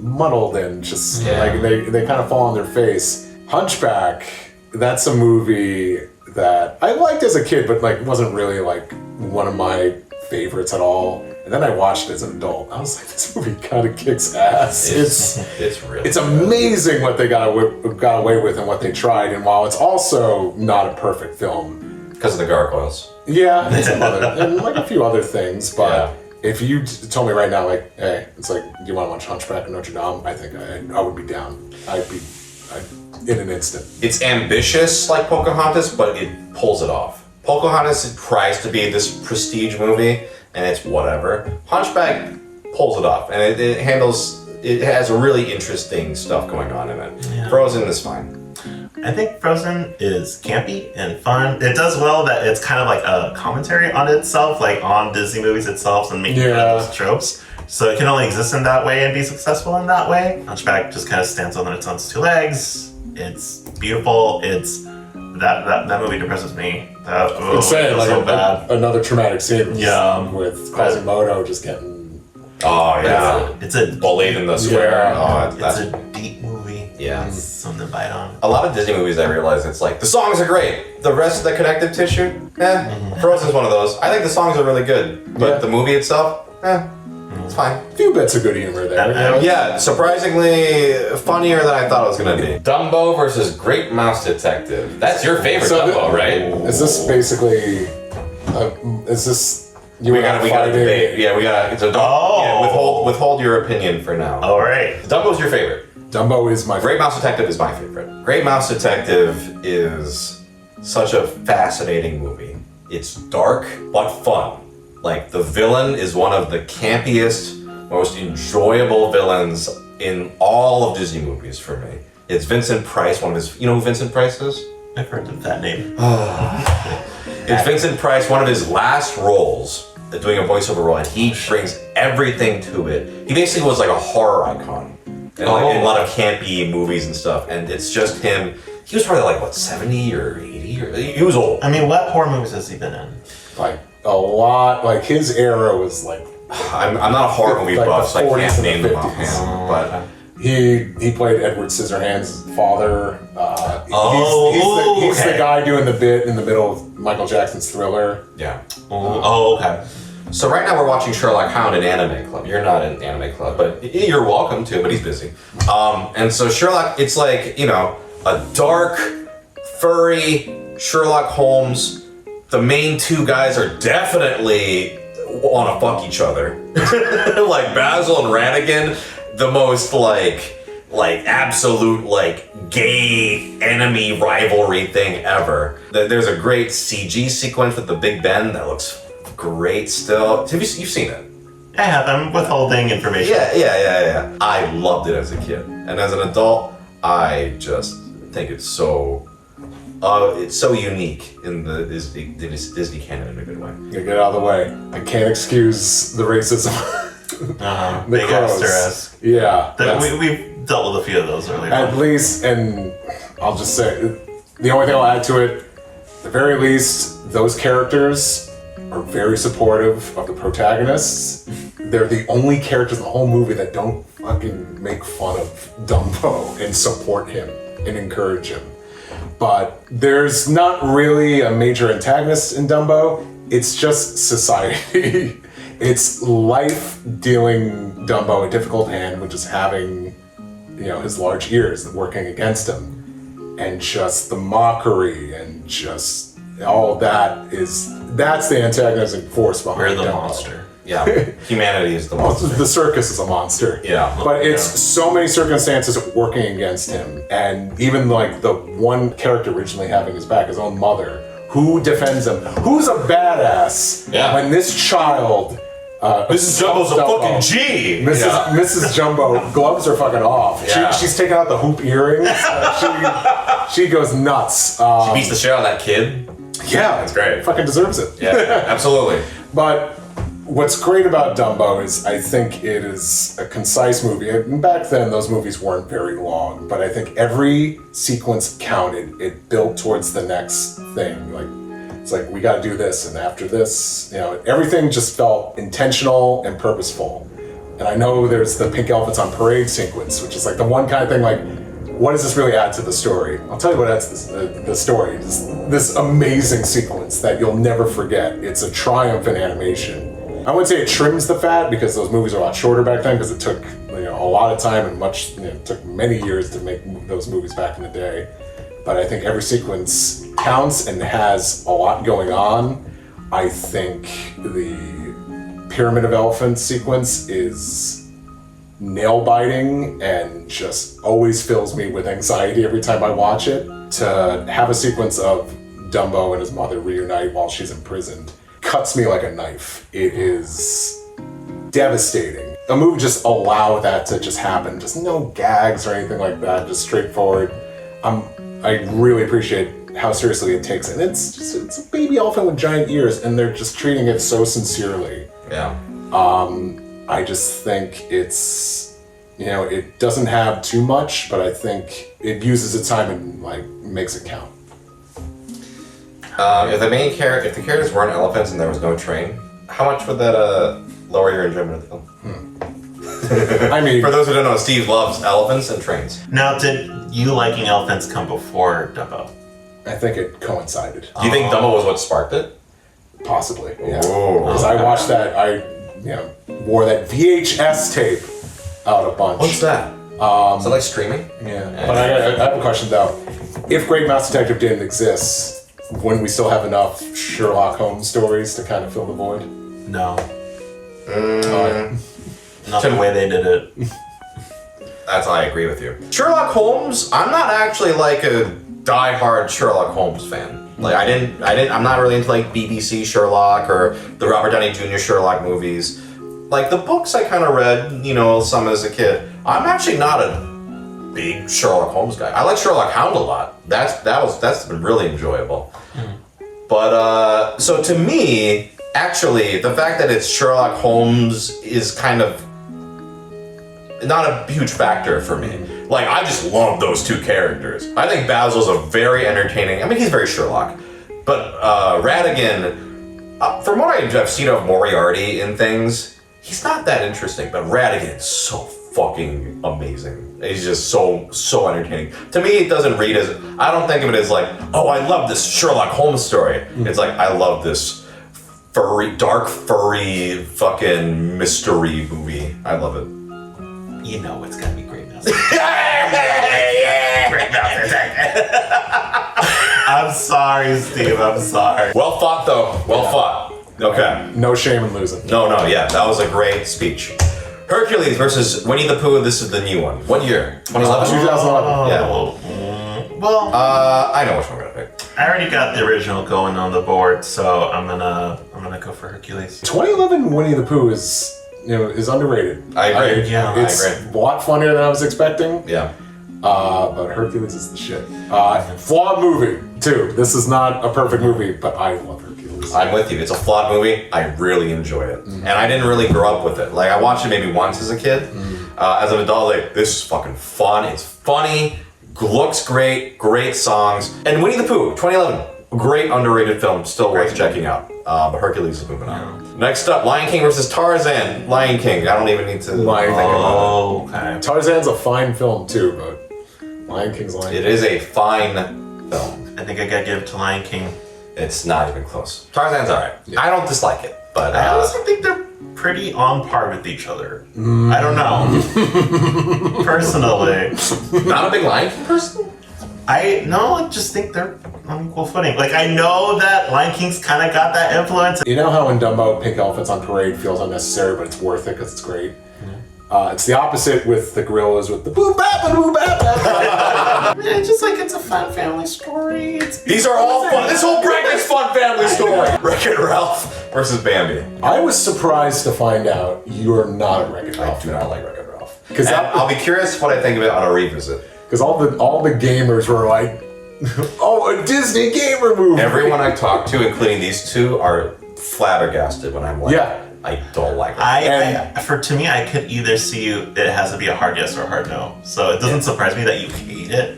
muddled and just like they kind of fall on their face. Hunchback, that's a movie that I liked as a kid, but like wasn't really like one of my favorites at all. And then I watched it as an adult. I was like, this movie kind of kicks ass. It's really. It's amazing what they got away with and what they tried. And while it's also not a perfect film, because of the gargoyles. yeah, and like a few other things, but If you told me right now, like, hey, it's like, do you want to watch Hunchback of Notre Dame? I think I would be down. I'd in an instant. It's ambitious like Pocahontas, but it pulls it off. Pocahontas tries to be this prestige movie, and it's whatever. Hunchback pulls it off, and it has a really interesting stuff going on in it. Yeah. Frozen is fine. I think Frozen is campy and fun. It does well that it's kind of like a commentary on itself, like on Disney movies itself and making fun of those tropes. So it can only exist in that way and be successful in that way. Hunchback just kind of stands on its own two legs. It's beautiful. It's that movie depresses me. It's sad, like so bad. Another traumatic scene with Quasimodo just getting It's a bullied in the square. Yeah. It's a deep movie. Yeah. It's something to bite on. A lot of Disney movies, I realize, it's like, the songs are great. The rest of the connective tissue, Frozen's one of those. I think the songs are really good. But the movie itself, it's fine. A few bits of good humor there. Yeah, surprisingly funnier than I thought it was going to be. Dumbo versus Great Mouse Detective. That's your favorite Dumbo, right? Is this basically... We gotta debate. Yeah, we gotta. It's a Dumbo. Yeah, withhold your opinion for now. All right. Dumbo's your favorite. Dumbo is my Great Mouse Detective is my favorite. Great Mouse Detective is such a fascinating movie. It's dark but fun. Like, the villain is one of the campiest, most enjoyable villains in all of Disney movies for me. It's Vincent Price, one of his... You know who Vincent Price is? I've heard of that name. It's Vincent Price, one of his last roles, doing a voiceover role, and he brings everything to it. He basically was like a horror icon in a lot of campy movies and stuff, and it's just him. He was probably like, 70 or 80? Or, he was old. I mean, what horror movies has he been in? Like, a lot. Like, his era was like... I'm not a horror movie buff, so I can't name them offhand, but... He played Edward Scissorhands' father. He's the guy doing the bit in the middle of Michael Jackson's Thriller. Yeah. Okay. So right now we're watching Sherlock Hound in Anime Club. You're not in Anime Club, but you're welcome to, but he's busy. And so Sherlock, it's like, a dark, furry Sherlock Holmes. The main two guys are definitely want to fuck each other. Like Basil and Rannigan, the most absolute gay enemy rivalry thing ever. There's a great CG sequence with the Big Ben that looks great still. You've seen it? I have. I'm withholding information. Yeah. I loved it as a kid. And as an adult, I just think it's so unique in the Disney canon in a good way. Get out of the way. I can't excuse the racism. Big asterisk. Yeah. We've dealt with a few of those earlier. At least, and I'll just say, the only thing I'll add to it, at the very least, those characters are very supportive of the protagonists. They're the only characters in the whole movie that don't fucking make fun of Dumbo and support him and encourage him. But there's not really a major antagonist in Dumbo. It's just society. It's life dealing Dumbo a difficult hand, which is having, his large ears working against him. And just the mockery and just all that's the antagonistic force behind We're the Dumbo. monster. Yeah, humanity is the monster. The circus is a monster. Yeah. But it's so many circumstances working against him. And even the one character originally having his back, his own mother, who defends him? Who's a badass when this child... Mrs. Jumbo's a fucking G! Mrs. Jumbo, gloves are fucking off. Yeah. She's taking out the hoop earrings. She goes nuts. She beats the shit out of that kid. Yeah. It's great. Fucking deserves it. Yeah, absolutely. But what's great about Dumbo is I think it is a concise movie. And back then, those movies weren't very long, but I think every sequence counted. It built towards the next thing. It's like, we got to do this, and after this, everything just felt intentional and purposeful. And I know there's the Pink Elephants on Parade sequence, which is the one kind of thing, what does this really add to the story? I'll tell you what adds to the story. This amazing sequence that you'll never forget. It's a triumph in animation. I wouldn't say it trims the fat, because those movies are a lot shorter back then, because it took a lot of time and it took many years to make those movies back in the day. But I think every sequence counts and has a lot going on. I think the Pyramid of Elephants sequence is nail-biting and just always fills me with anxiety every time I watch it. To have a sequence of Dumbo and his mother reunite while she's imprisoned cuts me like a knife. It is devastating. A movie just allow that to just happen. Just no gags or anything like that. Just straightforward. I really appreciate how seriously it takes it. It's a baby elephant with giant ears, and they're just treating it so sincerely. Yeah. I just think it's, it doesn't have too much, but I think it uses its time and like makes it count. If the characters weren't elephants and there was no train, how much would that lower your enjoyment of the film? I mean, For those who don't know, Steve loves elephants and trains. Now, did you liking elephants come before Dumbo? I think it coincided. Do you think Dumbo was what sparked it? Possibly, yeah. Ooh. Because I watched that, wore that VHS tape out a bunch. What's that? Is it like streaming? Yeah. But I have a question though. If Great Mouse Detective didn't exist, wouldn't we still have enough Sherlock Holmes stories to kind of fill the void? No. Alright. Not the way they did it. I agree with you. Sherlock Holmes, I'm not actually like a die-hard Sherlock Holmes fan. Like I'm not really into like BBC Sherlock or the Robert Downey Jr. Sherlock movies. Like the books I kind of read, some as a kid. I'm actually not a big Sherlock Holmes guy. I like Sherlock Hound a lot. That's been really enjoyable. But so to me, actually, the fact that it's Sherlock Holmes is kind of not a huge factor for me. Like, I just love those two characters. I think Basil's a very entertaining, he's very Sherlock. But Ratigan, from what I've seen of Moriarty in things, he's not that interesting, but Ratigan is so fucking amazing. He's just so entertaining. To me, it doesn't read as, I don't think of it as like, oh, I love this Sherlock Holmes story. It's like, I love this dark furry fucking mystery movie. I love it. It's gonna be Great Mouse. I'm sorry, Steve. I'm sorry. Well fought, though. Well fought. Okay. No shame in losing. No, yeah. That was a great speech. Hercules versus Winnie the Pooh. This is the new one. What year? 2011? 2011. Yeah. Well, I know which one I'm gonna pick. I already got the original going on the board, so I'm gonna go for Hercules. 2011 Winnie the Pooh is underrated. I agree. It's I agree. a lot funnier than I was expecting. Yeah. But Hercules is the shit. Flawed movie, too. This is not a perfect movie, but I love Hercules. I'm with you. It's a flawed movie. I really enjoy it. And I didn't really grow up with it. Like, I watched it maybe once as a kid. As an adult, like, this is fucking fun. It's funny. Looks great. Great songs. And Winnie the Pooh, 2011. Great underrated film. Still worth checking out. But Hercules is moving on. Next up, Lion King versus Tarzan. Lion King. I don't even need to think about it. Okay. Tarzan's a fine film, too, but Lion King's Lion King. It is a fine film. I think I gotta give it to Lion King. It's not even close. Tarzan's alright. Yeah. I don't dislike it, but I also think they're pretty on par with each other. I don't know. Personally. Not a big Lion King person? I just think they're on equal footing. Like, I know that Lion King's kind of got that influence. You know how in Dumbo, Pink Elephants on Parade feels unnecessary, but it's worth it because it's great? It's the opposite with the gorillas with the boo bap and boo bap. It's just like, it's a fun family story. These are all fun. This whole bracket's fun family story. Wreck-It Ralph versus Bambi. I was surprised to find out you're not a Wreck-It Ralph. I do not like Wreck-It Ralph. Because I'll be curious what I think of it on a revisit. Because all the gamers were like, oh, a Disney gamer movie. Everyone I talk to, including these two, are flabbergasted when I'm like, Yeah. I don't like it. To me, I could either see it has to be a hard yes or a hard no. So it doesn't surprise me that you hate it,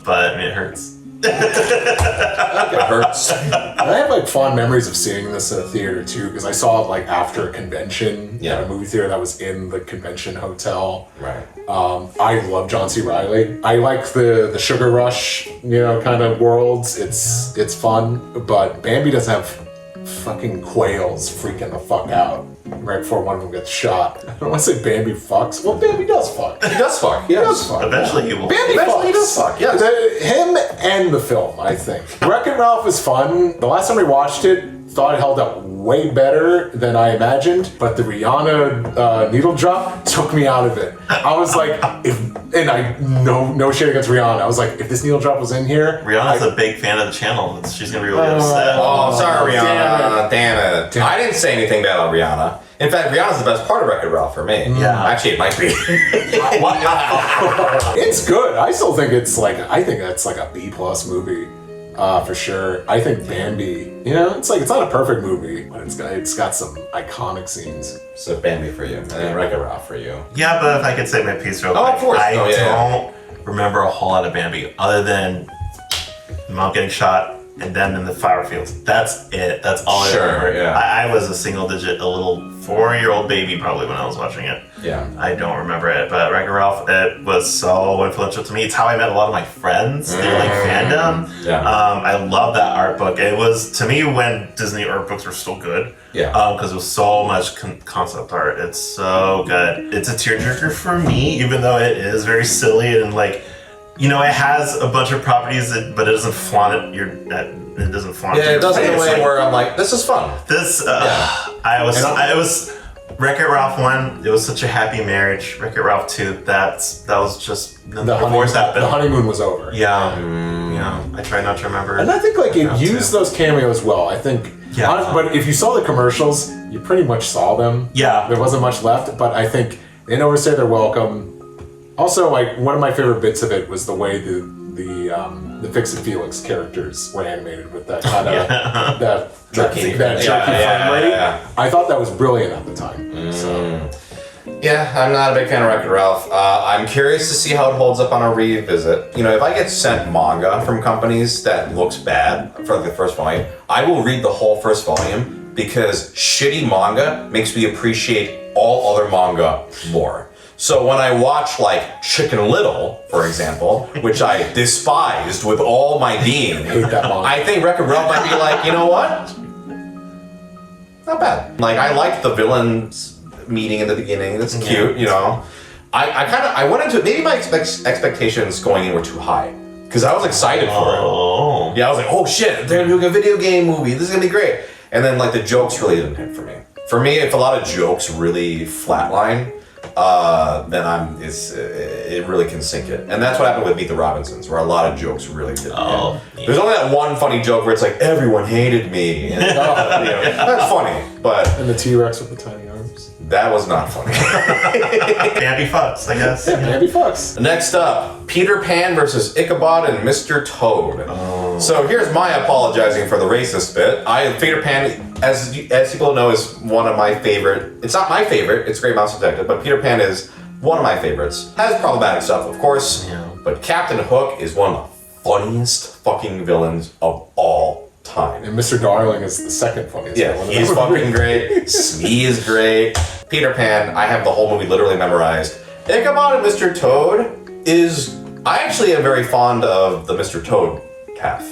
but it hurts. It hurts. I have like fond memories of seeing this in a theater too, because I saw it like after a convention at a movie theater that was in the convention hotel. Right. I love John C. Reilly. I like the Sugar Rush, kind of worlds. It's fun, but Bambi doesn't have fucking quails freaking the fuck out right before one of them gets shot. I don't want to say Bambi fucks. Well, Bambi does fuck. He does fuck. He does fuck. Eventually he will. Bambi Eventually he does fuck, yes. Him and the film, I think. Wreck-It Ralph is fun. The last time we watched it, thought it held up way better than I imagined, but the Rihanna needle drop took me out of it. I was like, no shade against Rihanna. I was like, if this needle drop was in here, Rihanna's a big fan of the channel. She's gonna be really upset. Oh, sorry, Rihanna. Damn it. I didn't say anything bad about Rihanna. In fact, Rihanna's the best part of Wreck-It Ralph for me. Yeah. Actually, it might be. It's good. I still think it's like, I think that's like a B+ movie. For sure. I think Bambi, it's like, it's not a perfect movie, but it's got some iconic scenes. So Bambi for you, and then Wreck-It Ralph for you. Yeah, but if I could say my piece real quick, of course. I don't remember a whole lot of Bambi other than mom getting shot and then in the flower fields. That's it. That's all I remember. Yeah. I was a little 4-year-old baby probably when I was watching it. Yeah. I don't remember it, but Wreck-It Ralph, it was so influential to me. It's how I met a lot of my friends. They're like fandom. Yeah. I love that art book. It was, to me, when Disney art books were still good. Yeah. Because it was so much concept art. It's so good. It's a tearjerker for me, even though it is very silly and like, it has a bunch of properties, but it doesn't flaunt it. It doesn't flaunt it. Yeah, it does it in a way like, where I'm like, this is fun. I was Wreck-It Ralph 1, it was such a happy marriage. Wreck-It Ralph 2, that was just the divorce happened. The honeymoon was over. Yeah. Yeah. I try not to remember. And I think like it used those cameos well. I think but if you saw the commercials, you pretty much saw them. Yeah. There wasn't much left, but I think they didn't overstay their welcome. Also, like one of my favorite bits of it was the way the Fix It Felix characters were animated with that kind of that jerky frame rate. Yeah. I thought that was brilliant at the time. So. Yeah, I'm not a big fan of Wreck-It Ralph. I'm curious to see how it holds up on a revisit. If I get sent manga from companies that looks bad for the first volume, I will read the whole first volume because shitty manga makes me appreciate all other manga more. So when I watch like Chicken Little, for example, which I despised with all my being, Hate that manga. I think Wreck-It Ralph might be like, you know what? Not bad. Like I liked the villains meeting in the beginning. That's cute, I went into it. Maybe my expectations going in were too high because I was excited for it. Yeah, I was like, oh shit, they're doing a video game movie. This is gonna be great. And then like the jokes really didn't hit for me. For me, if a lot of jokes really flatline, then it really can sink it. And that's what happened with Meet the Robinsons, where a lot of jokes really didn't hit. Yeah. There's only that one funny joke where it's like, everyone hated me. And, that's funny, but... And the T-Rex with the tiny arms. That was not funny. Bambi fucks, I guess. Yeah, Bambi fucks. Next up, Peter Pan versus Ichabod and Mr. Toad. Oh. So here's my apologizing for the racist bit. Peter Pan, as people know, is one of my favorite. It's not my favorite. It's Great Mouse Detective, but Peter Pan is one of my favorites. Has problematic stuff, of course, but Captain Hook is one of the funniest fucking villains of all time. And Mr. Darling is the second funniest. Yeah, he's fucking great. Smee is great. Peter Pan, I have the whole movie literally memorized. Ichabod and Mr. Toad is... I actually am very fond of the Mr. Toad calf.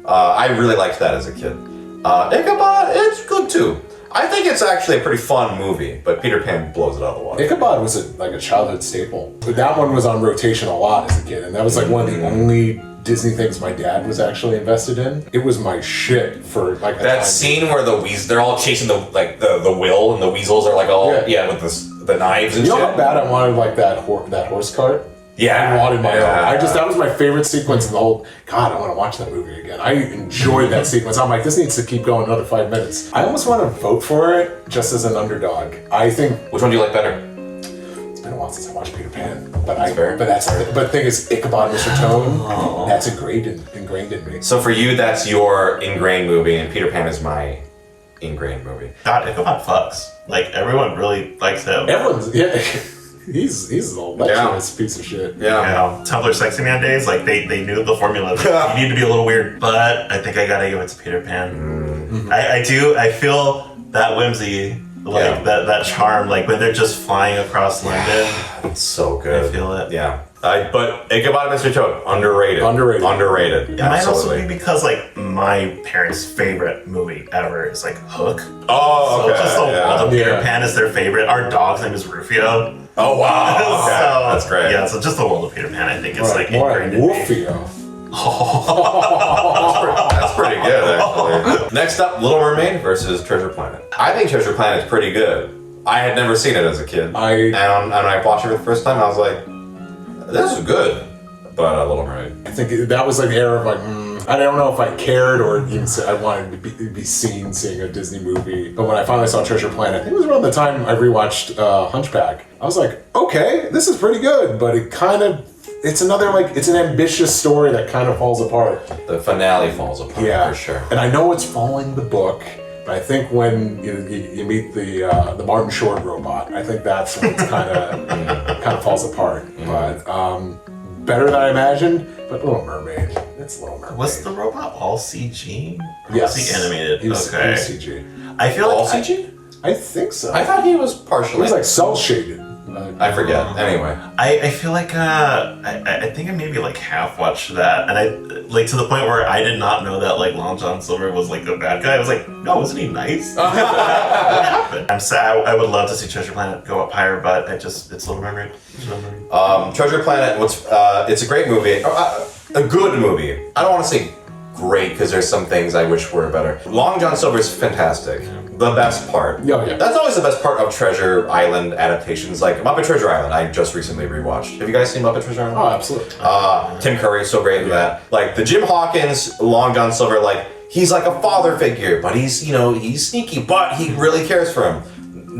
I really liked that as a kid. Ichabod, it's good too. I think it's actually a pretty fun movie, but Peter Pan blows it out of the water. Ichabod was like a childhood staple. But that one was on rotation a lot as a kid, and that was like one of the only Disney things my dad was actually invested in. It was my shit for like that scene where they're all chasing the will and the weasels are like all with the knives and shit. You know how bad I wanted like that horse cart? Yeah. I wanted my own. That was my favorite sequence in the whole. God, I want to watch that movie again. I enjoyed that sequence. I'm like, this needs to keep going another 5 minutes. I almost want to vote for it just as an underdog. I think. Which one do you like better? It's been a while since I watched Peter Pan, but the thing is, Ichabod and Mr. Toad. That's ingrained in me. So for you, that's your ingrained movie, and Peter Pan is my ingrained movie. God, Ichabod fucks. Like everyone really likes him. He's a lecherous piece of shit. Yeah. Tumblr Sexy Man days, like they knew the formula. You need to be a little weird, but I think I gotta give it to Peter Pan. I do. I feel that whimsy, like that charm, like when they're just flying across London. It's so good. I feel it. Yeah. But Ichabod and Mr. Toad, underrated. Underrated. It might also be because like my parents' favorite movie ever is like Hook. Oh, okay. So just the world of Peter Pan is their favorite. Our dog's name is Rufio. Oh wow. Okay. So, that's great. Yeah, so just the world of Peter Pan, I think it's like more ingrained in me. Wolfio. That's pretty good, actually. Next up, Little Mermaid versus Treasure Planet. I think Treasure Planet is pretty good. I had never seen it as a kid. And when I watched it for the first time, I was like, this is good. But Little Mermaid. I think that was like the era of like, I don't know if I cared or even I wanted to be seen seeing a Disney movie. But when I finally saw Treasure Planet, it was around the time I rewatched Hunchback. I was like, okay, this is pretty good, but it's another like, it's an ambitious story that kind of falls apart. The finale falls apart, for sure. And I know it's following the book, but I think when you meet the Martin Short robot, I think that's when it's kind of falls apart. But better than I imagined. But Little Mermaid, it's Little Mermaid. Was the robot all CG? Or Yes. was he animated? He was CG. I feel All like CG? I think so. I thought he was partially. He was like cell shaded. I forget. Anyway. I feel like I think I maybe like half watched that, and I like to the point where I did not know that like Long John Silver was like the bad guy. I was like, no, wasn't he nice? What happened? I'm sad. I would love to see Treasure Planet go up higher, but it's Little Mermaid. Treasure Planet. It's a great movie. A good movie. I don't want to say great because there's some things I wish were better. Long John Silver's fantastic. The best part. Yeah. That's always the best part of Treasure Island adaptations. Like Muppet Treasure Island, I just recently rewatched. Have you guys seen Muppet Treasure Island? Oh, absolutely. Tim Curry is so great in that. Like the Jim Hawkins, Long John Silver, like he's like a father figure, but he's sneaky, but he really cares for him.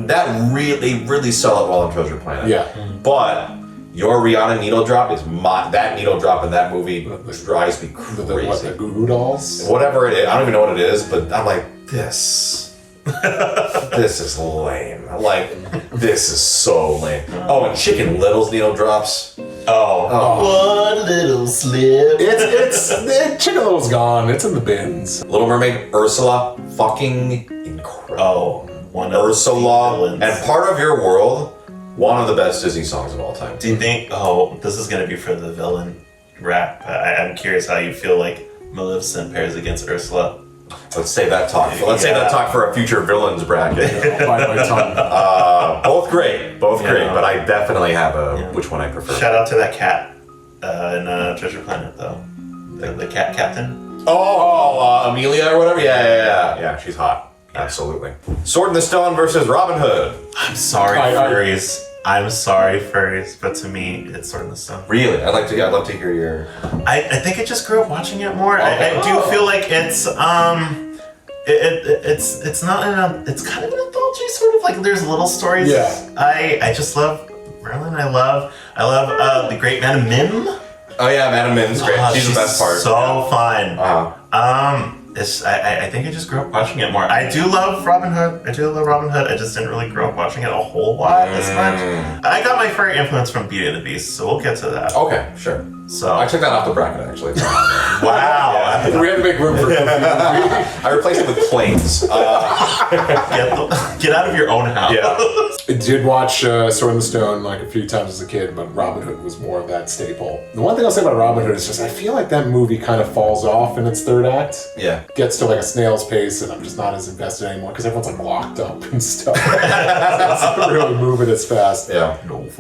That really sell it well in Treasure Planet. Yeah. But your Rihanna needle drop is that needle drop in that movie drives me crazy. The Goo Goo Dolls? Whatever it is, I don't even know what it is, but I'm like, this is lame. Like, this is so lame. Oh, and Chicken Little's needle drops. Oh. One little slip. Chicken Little's gone. It's in the bins. Little Mermaid, Ursula, fucking incredible. One of Ursula, the villains. and Part of Your World, one of the best Disney songs of all time. Do you think? Oh, this is gonna be for the villain rap. I'm curious how you feel like Maleficent pairs against Ursula. Let's save that talk. Let's save that talk for a future villains bracket. Bite my tongue. Both great, but I definitely have which one I prefer. Shout out to that cat in Treasure Planet, though. The cat captain. Amelia or whatever. Yeah. She's hot. Absolutely. Sword in the Stone versus Robin Hood. I'm sorry, furries. I'm sorry, furries, but to me, it's Sword in the Stone. Really? I'd love to hear your. I think I just grew up watching it more. Okay. I do feel like it's it's not it's kind of an anthology, sort of like there's little stories. Yeah. I just love Merlin. I love the Great Madam Mim. Oh yeah, Madam Mim's great. She's the best part. So fun. I think I just grew up watching it more. I do love Robin Hood. I just didn't really grow up watching it a whole lot as much. I got my furry influence from Beauty and the Beast, so we'll get to that. Okay, sure. So I took that off the bracket actually. wow. We had to make room for I replaced it with planes. Get out of your own house. Yeah. I did watch Sword in the Stone like a few times as a kid, but Robin Hood was more of that staple. The one thing I'll say about Robin Hood is just I feel like that movie kind of falls off in its third act. Yeah. Gets to like a snail's pace, and I'm just not as invested anymore because everyone's like locked up and stuff. It's not really moving as fast. Yeah. But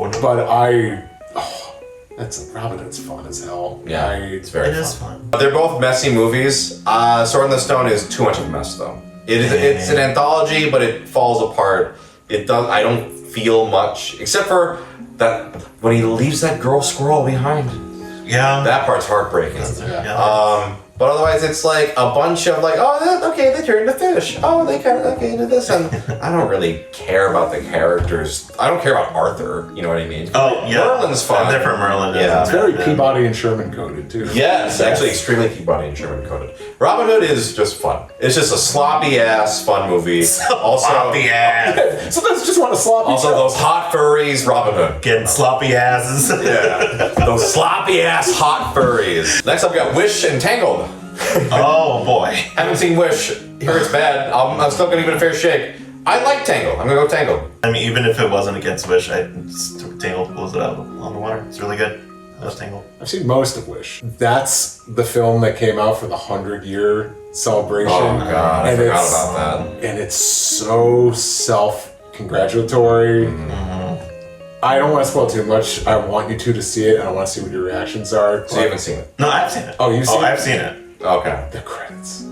Robin Hood's fun as hell. Yeah, it's very fun. They're both messy movies. Sword in the Stone is too much of a mess, though. It's an anthology, but it falls apart. I don't feel much, except for that when he leaves that girl squirrel behind. Yeah. That part's heartbreaking. Yeah. But otherwise, it's like a bunch of like, they turned into fish. Oh, they kind of into this, and I don't really care about the characters. I don't care about Arthur. You know what I mean? Oh, yeah. Merlin's fun. I'm there for Merlin. Yeah. It's very Peabody and Sherman coded too. Yes, actually extremely Peabody and Sherman coded. Robin Hood is just fun. It's just a sloppy ass fun movie. Sloppy ass. Sometimes I just want a sloppy. Also, those hot furries, Robin Hood. Getting sloppy asses. Yeah, those sloppy ass hot furries. Next up, we got Wish and Tangled. Oh boy. Haven't seen Wish. Hear it's bad. I'm still gonna give it a fair shake. I like Tangled. I'm gonna go Tangled. I mean, even if it wasn't against Wish, Tangled blows it out on the water. It's really good. I love Tangled. I've seen most of Wish. That's the film that came out for the 100-year celebration. Oh my god, I forgot about that. And it's so self-congratulatory. Mm-hmm. I don't want to spoil too much. I want you two to see it, and I want to see what your reactions are. So you haven't seen it? No, I've seen it. Oh, you've seen it? I've seen it. Okay. The credits.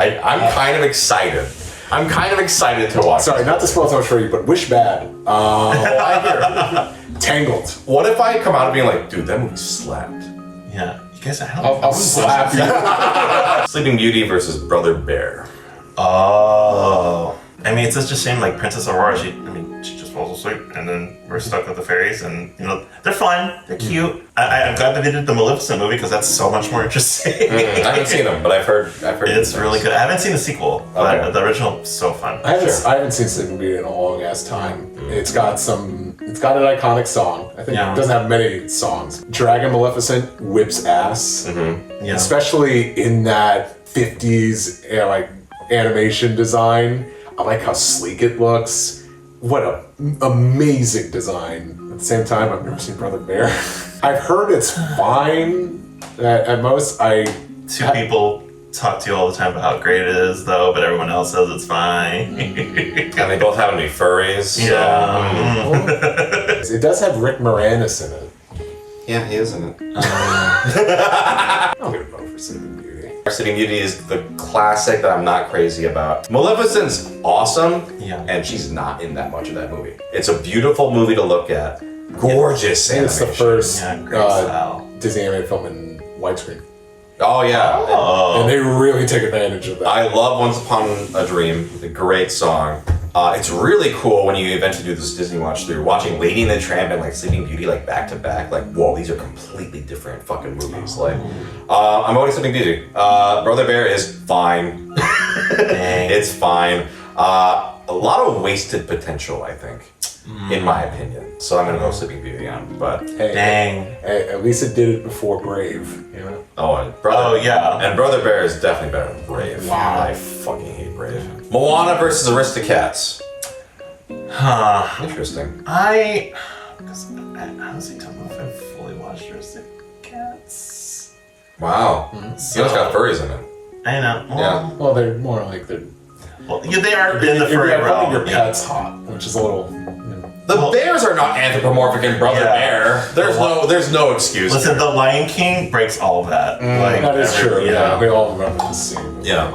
I'm kind of excited. I'm kind of excited to watch. Sorry, not to spoil so much for you, but Wish Bad. I hear. Tangled. What if I come out of being like, dude, that movie slapped? Yeah. You guys, I don't I'll slap you. Sleeping Beauty versus Brother Bear. Oh. I mean, it's such a shame, like, Princess Aurora, she just falls asleep, and then we're stuck with the fairies, and, you know, they're fun, they're cute. I'm glad that they did the Maleficent movie, because that's so much more interesting. I haven't seen them, but I've heard It's really good. I haven't seen the sequel, but the original is so fun. I haven't seen Sleeping Beauty in a long ass time. It's got an iconic song. I think it doesn't have many songs. Dragon Maleficent whips ass. Yeah. Especially in that 50s like animation design. I like how sleek it looks. What an amazing design. At the same time, I've never seen Brother Bear. I've heard it's fine at most. Two people talk to you all the time about how great it is, though, but everyone else says it's fine. And they both happen to be furries. Yeah. It does have Rick Moranis in it. Yeah, he is in it. I'm gonna vote for Sleeping Beauty. Sleeping Beauty is the classic that I'm not crazy about. Maleficent's awesome, and she's not in that much of that movie. It's a beautiful movie to look at. Gorgeous animation. It's the first great style. Disney animated film in widescreen. Oh yeah. And they really take advantage of that. I love Once Upon a Dream, the great song. It's really cool when you eventually do this Disney watch through, watching Lady and the Tramp and like Sleeping Beauty like back to back. Like, whoa, these are completely different fucking movies. Like, I'm voting Sleeping Beauty. Brother Bear is fine. It's fine. A lot of wasted potential, I think, in my opinion. So I'm gonna go Sleeping Beauty on. But Hey, at least it did it before Brave, you know? And Brother Bear is definitely better than Brave. Wow. I fucking hate Brave. Moana versus Aristocats. Interesting. I honestly don't know if I've fully watched Aristocats. Wow. You just got furries in it. I know. Yeah. Well, they're more like Well, yeah, they are in the furry realm. Your pet's hot, which is a little... The bears are not anthropomorphic in Brother Bear. There's no excuse. Listen, The Lion King breaks all of that. That is true. Yeah, we all remember the scene. Yeah.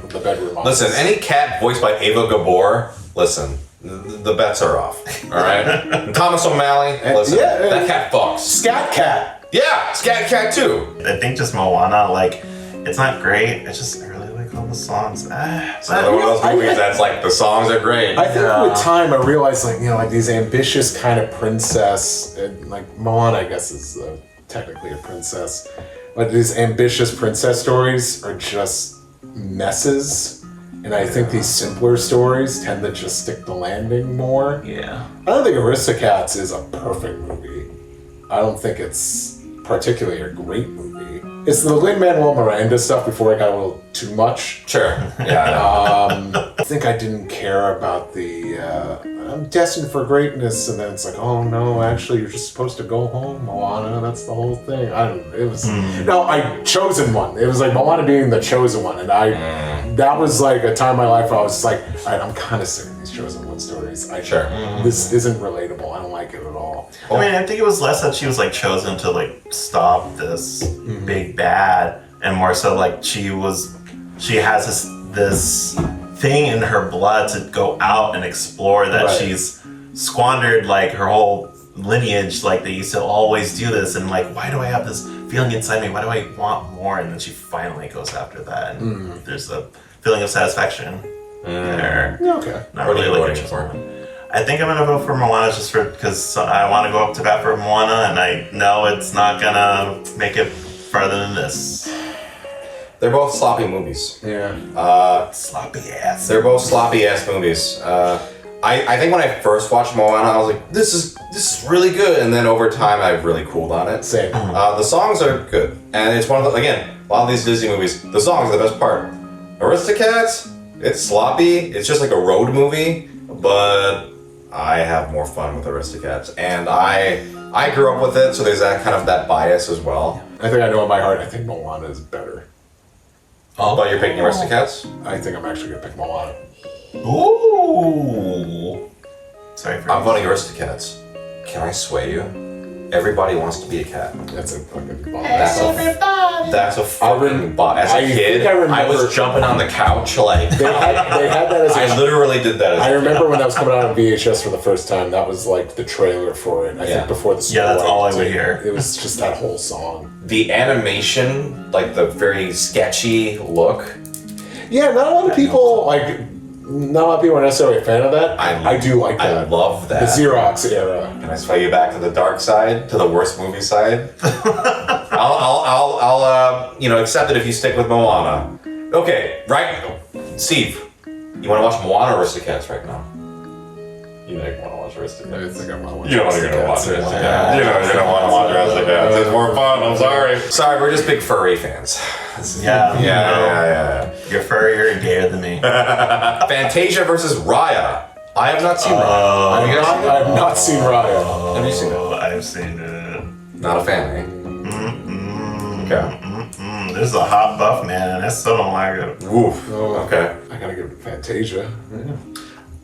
The bedroom. Listen, any cat voiced by Ava Gabor, listen, the bets are off. All right? Thomas O'Malley, listen, that cat fucks. Scat Cat. Yeah, Scat Cat too. I think just Moana, like, it's not great. I really like all the songs. It's another one of those movies that's like, the songs are great. I think with time I realized, like, you know, like these ambitious kind of princess, and like Moana, I guess, is technically a princess, but these ambitious princess stories are just messes. And I think these simpler stories tend to just stick the landing more. Yeah. I don't think Aristocats is a perfect movie. I don't think it's particularly a great movie. It's the Lin-Manuel Miranda stuff before it got a little too much. Sure. Yeah. I think I didn't care about the I'm destined for greatness, and then it's like, oh no, actually you're just supposed to go home, Moana. That's the whole thing. I chosen one. It was like Moana being the chosen one, and that was like a time in my life where I was like, all right, I'm kind of sick of these chosen one stories. This isn't relatable. I don't like it at all. I mean, I think it was less that she was like chosen to like stop this big bad, and more so like she has this thing in her blood to go out and explore that she's squandered like her whole lineage. Like, they used to always do this, and like, why do I have this feeling inside me? Why do I want more? And then she finally goes after that, and there's a feeling of satisfaction there. Okay. Not really like a for. I think I'm gonna vote for Moana just because I want to go up to bat for Moana, and I know it's not gonna make it farther than this. They're both sloppy movies. Yeah. Sloppy ass. They're both sloppy ass movies. I think when I first watched Moana, I was like, this is really good, and then over time I've really cooled on it. Same. The songs are good, and it's one of the, again, a lot of these Disney movies, the songs are the best part. Aristocats, it's sloppy, it's just like a road movie, but I have more fun with Aristocats, and I grew up with it, so there's that kind of that bias as well. I think I know in my heart, I think Moana is better. But you're picking Aristocats? I think I'm actually gonna pick Moana. Ooh. Sorry for I'm voting Aristocats. Can I sway you? Everybody Wants to Be a Cat. That's a fucking bomb. That's a fucking bop. As a kid, I was jumping on the couch like. They had that as I literally did that. I remember when that was coming out on VHS for the first time. That was like the trailer for it. I think before the Snow that's White all I would too. hear. It was just that whole song. The animation, like the very sketchy look. Yeah, not a lot of people Not a lot of people are necessarily a fan of that. I do like that. I love that. The Xerox era. Can I sway you back to the dark side, to the worst movie side? I'll accept it if you stick with Moana. Okay, right, Steve, you want to watch Moana or Aristocats right now? You know you want to watch Aristocats. I think I want to watch You know you're gonna watch Aristocats. You know you're gonna want to watch Aristocats. It's more fun. I'm sorry. Sorry, we're just big furry fans. Yeah. You're furrier and gayer than me. Fantasia versus Raya. I have not seen Raya. I have not seen Raya. Have you seen it? I've seen it. Not a fan, eh? Okay. This is a hot buff, man, and I still don't like it. Oof. Oh, Okay. I gotta give it Fantasia.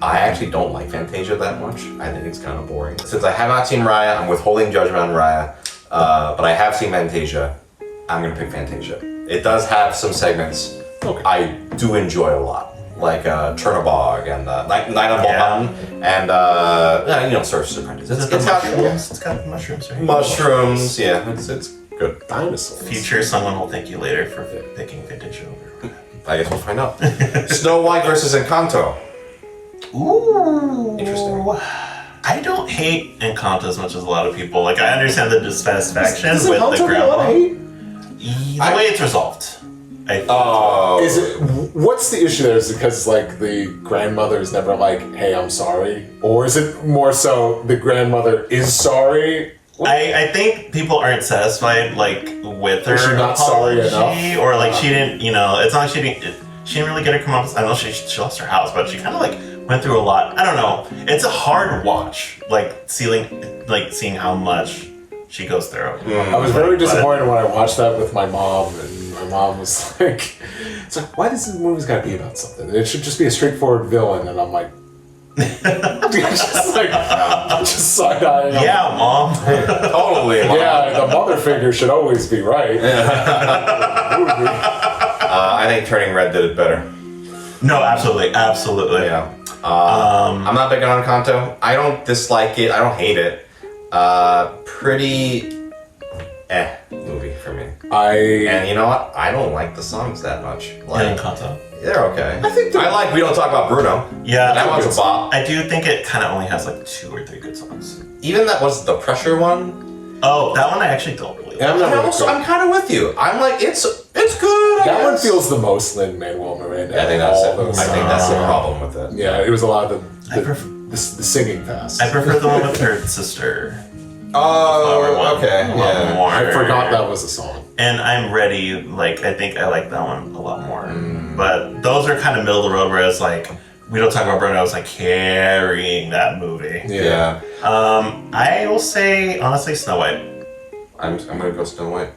I actually don't like Fantasia that much. I think it's kind of boring. Since I have not seen Raya, I'm withholding judgment on Raya. But I have seen Fantasia. I'm gonna pick Fantasia. It does have some segments I do enjoy a lot. Like Chernobog and Night on Bohan and Sorcerer's Apprentice. It's got mushrooms. It's got mushrooms, right? mushrooms. Yeah, it's good. Dinosaurs. Future someone will thank you later for picking Fantasia over. I guess we'll find out. Snow White versus Enkanto. Ooh. Interesting. I don't hate Enkanto as much as a lot of people. Like, I understand the dissatisfaction Does with Enkanto the get a grandma. lot of hate? The way it's resolved. Is it? What's the issue there? Is it because the grandmother is never like, "Hey, I'm sorry," or is it more so the grandmother is sorry? I think people aren't satisfied with her Is she not sorry enough? or she didn't. It's not like she didn't really get her comeuppance. I know she lost her house, but she kind of went through a lot. I don't know. It's a hard watch. Seeing how much she goes through. I was very disappointed when I watched that with my mom, and my mom was like, "It's like, why does this movie's got to be about something? It should just be a straightforward villain." And I'm like, just side-eyeing. Yeah, Mom. Totally. Yeah, the mother figure should always be right. I think Turning Red did it better. No, absolutely. Yeah. I'm not big on Enkanto. I don't dislike it. I don't hate it. Pretty movie for me. And you know what? I don't like the songs that much. Enkanto. They're okay. I like We Don't Talk About Bruno. Yeah, that one's a bop. I do think it kind of only has 2 or 3 good songs. Even that was the Pressure one. Oh, that one I actually don't really like. I'm kind of with you. I'm like, it's good. That one feels the most Lin-Manuel Miranda. I think that's it. I think that's the problem with it. Yeah, it was a lot of the singing fast. I prefer the one with her sister. Oh, okay. Yeah. More. I forgot that was a song. And I'm Ready, I think I like that one a lot more. But those are kind of middle of the road, whereas We Don't Talk About Bruno was carrying that movie. Yeah. I will say, honestly, Snow White. I'm gonna go Snow White.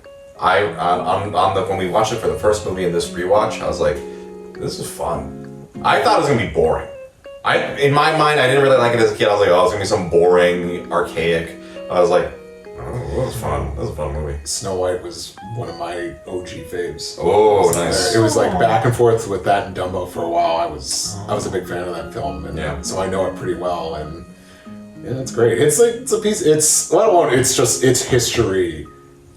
When we watched it for the first movie in this rewatch, I was like, this is fun. I thought it was gonna be boring. In my mind, I didn't really like it as a kid. I was like, oh, it's gonna be some boring, archaic. I was like, oh, it was fun. It was a fun movie. Snow White was one of my OG faves. Oh, nice. It was back and forth with that and Dumbo for a while. I was a big fan of that film, and so I know it pretty well. And yeah, it's great. It's a piece. It's its history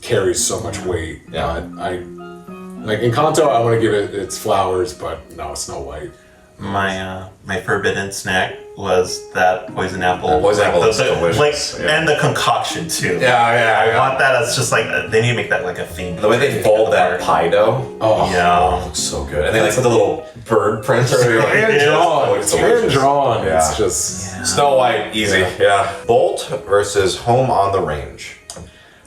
carries so much weight. Yeah. Enkanto, I want to give it its flowers, but no, Snow White. My forbidden snack was that poison apple. Poison apple is delicious. And the concoction too. Yeah. I want that as just they need to make that a theme. The way they fold that pie dough. Oh, yeah. Looks so good. And they put the little bird prints or hand drawn. It's hand drawn. Yeah. It's just Snow White, easy. Yeah. Bolt versus Home on the Range.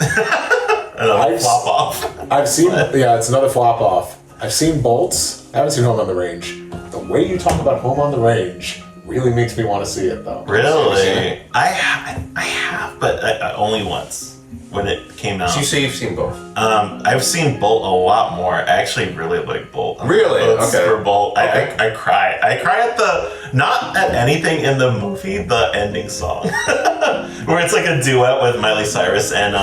Another flop off. I've seen. Yeah, it's another flop off. I've seen Bolts. I haven't seen Home on the Range. The way you talk about Home on the Range really makes me want to see it, though. Really? I have, but only once when it came out. So you say you've seen both? I've seen Bolt a lot more. I actually really like Bolt. Really? Okay. For Bolt, Okay. I cry. I cry not at anything in the movie, the ending song. Where it's like a duet with Miley Cyrus and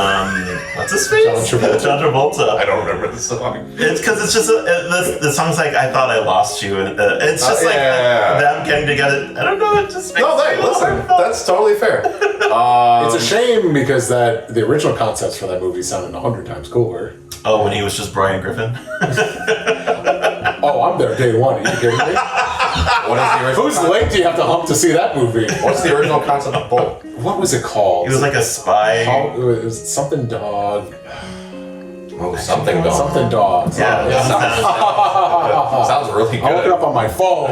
what's his face? John Travolta. I don't remember the song. It's because it's just the song's like I Thought I Lost You, and it's just them getting together. I don't know. It just makes listen, that's totally fair. It's a shame because the original concepts for that movie sounded 100 times cooler. Oh, when he was just Brian Griffin. Oh, I'm there day one. Are you kidding me? What is the original Whose leg do you have to hump to see that movie? What's the original concept of Bolt? What was it called? He was like a spy. It was something dog. Oh, something dog. Something dog. Sounds really good. I'll look it up on my phone.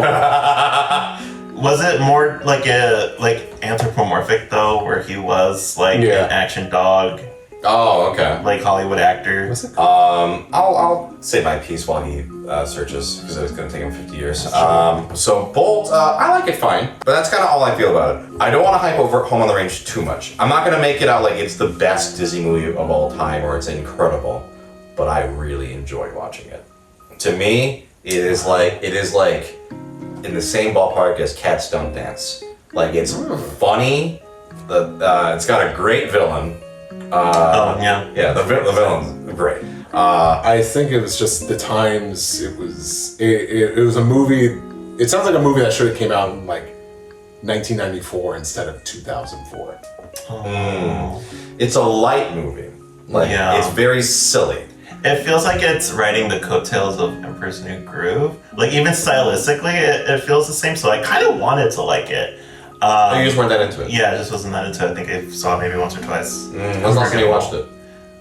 Was it more like anthropomorphic though, where he was like an action dog? Oh, okay. Like Hollywood actor. What's it called? I'll say my piece while he searches because it's going to take him 50 years. So Bolt, I like it fine, but that's kind of all I feel about it. I don't want to hype over Home on the Range too much. I'm not going to make it out like it's the best Disney movie of all time or it's incredible, but I really enjoy watching it. To me, it is like in the same ballpark as Cats Don't Dance. Like it's funny. It's got a great villain. Yeah, the villain's great. I think it was just the times. It was a movie. It sounds like a movie that should have came out in like 1994 instead of 2004. It's a light movie. It's very silly. It feels like it's riding the coattails of Emperor's New Groove. Like even stylistically, it feels the same. So I kind of wanted to like it. You just weren't that into it? Yeah, I just wasn't that into it. I think I saw it maybe once or twice. When was the last time you watched it?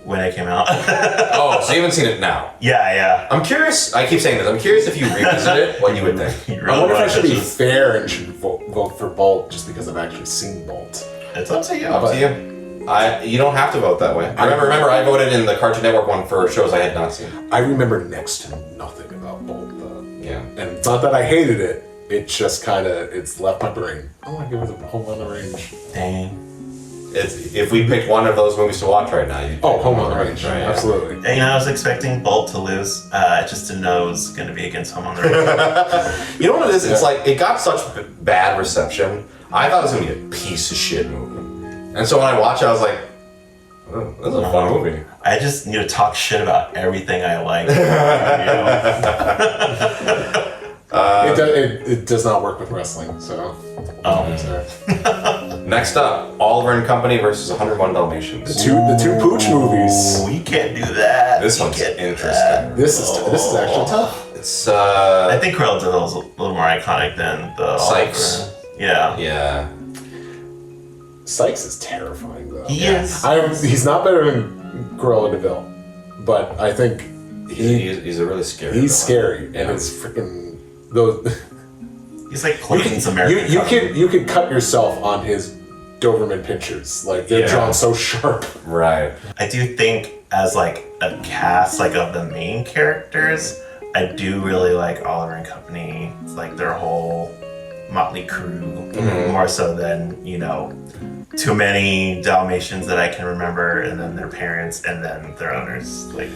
When it came out. Oh, so you haven't seen it now? Yeah. I'm curious, I keep saying this, I'm curious if you revisit it, what you would think. I wonder if I should be fair and should vote for Bolt just because I've actually seen Bolt. It's up to you. Up to you. You don't have to vote that way. Remember, I voted in the Cartoon Network one for shows I had not seen. I remember next to nothing about Bolt, though. Yeah. And it's not that I hated it. It just it's left my brain. I want to give it a Home on the Range. Dang. If we picked one of those movies to watch right now, you'd pick Home on the Range. Right, Absolutely. And, I was expecting Bolt to lose. I just didn't know it was going to be against Home on the Range. You know what it is? It's like, it got such bad reception. I thought it was going to be a piece of shit movie. And so when I watched it, I was like, oh, this is a fun movie. I just need to talk shit about everything I like. It does not work with wrestling, so. Next up, Oliver and Company versus 101 Dalmatians. The two Pooch movies. We can't do that. This one's interesting. This is actually tough. It's I think Cruella de Vil's a little more iconic than the Sykes. Oliver. Yeah. Yeah. Sykes is terrifying though. He is. He's not better than Cruella de Vil, but I think he's a really scary. He's scary, and it's freaking those. He's like Clayton's American. You could cut yourself on his Doberman pictures. Like they're drawn so sharp. Right. I do think as like a cast like of the main characters, I do really like Oliver and Company. It's like their whole motley crew, more so than too many Dalmatians that I can remember, and then their parents, and then their owners. Like,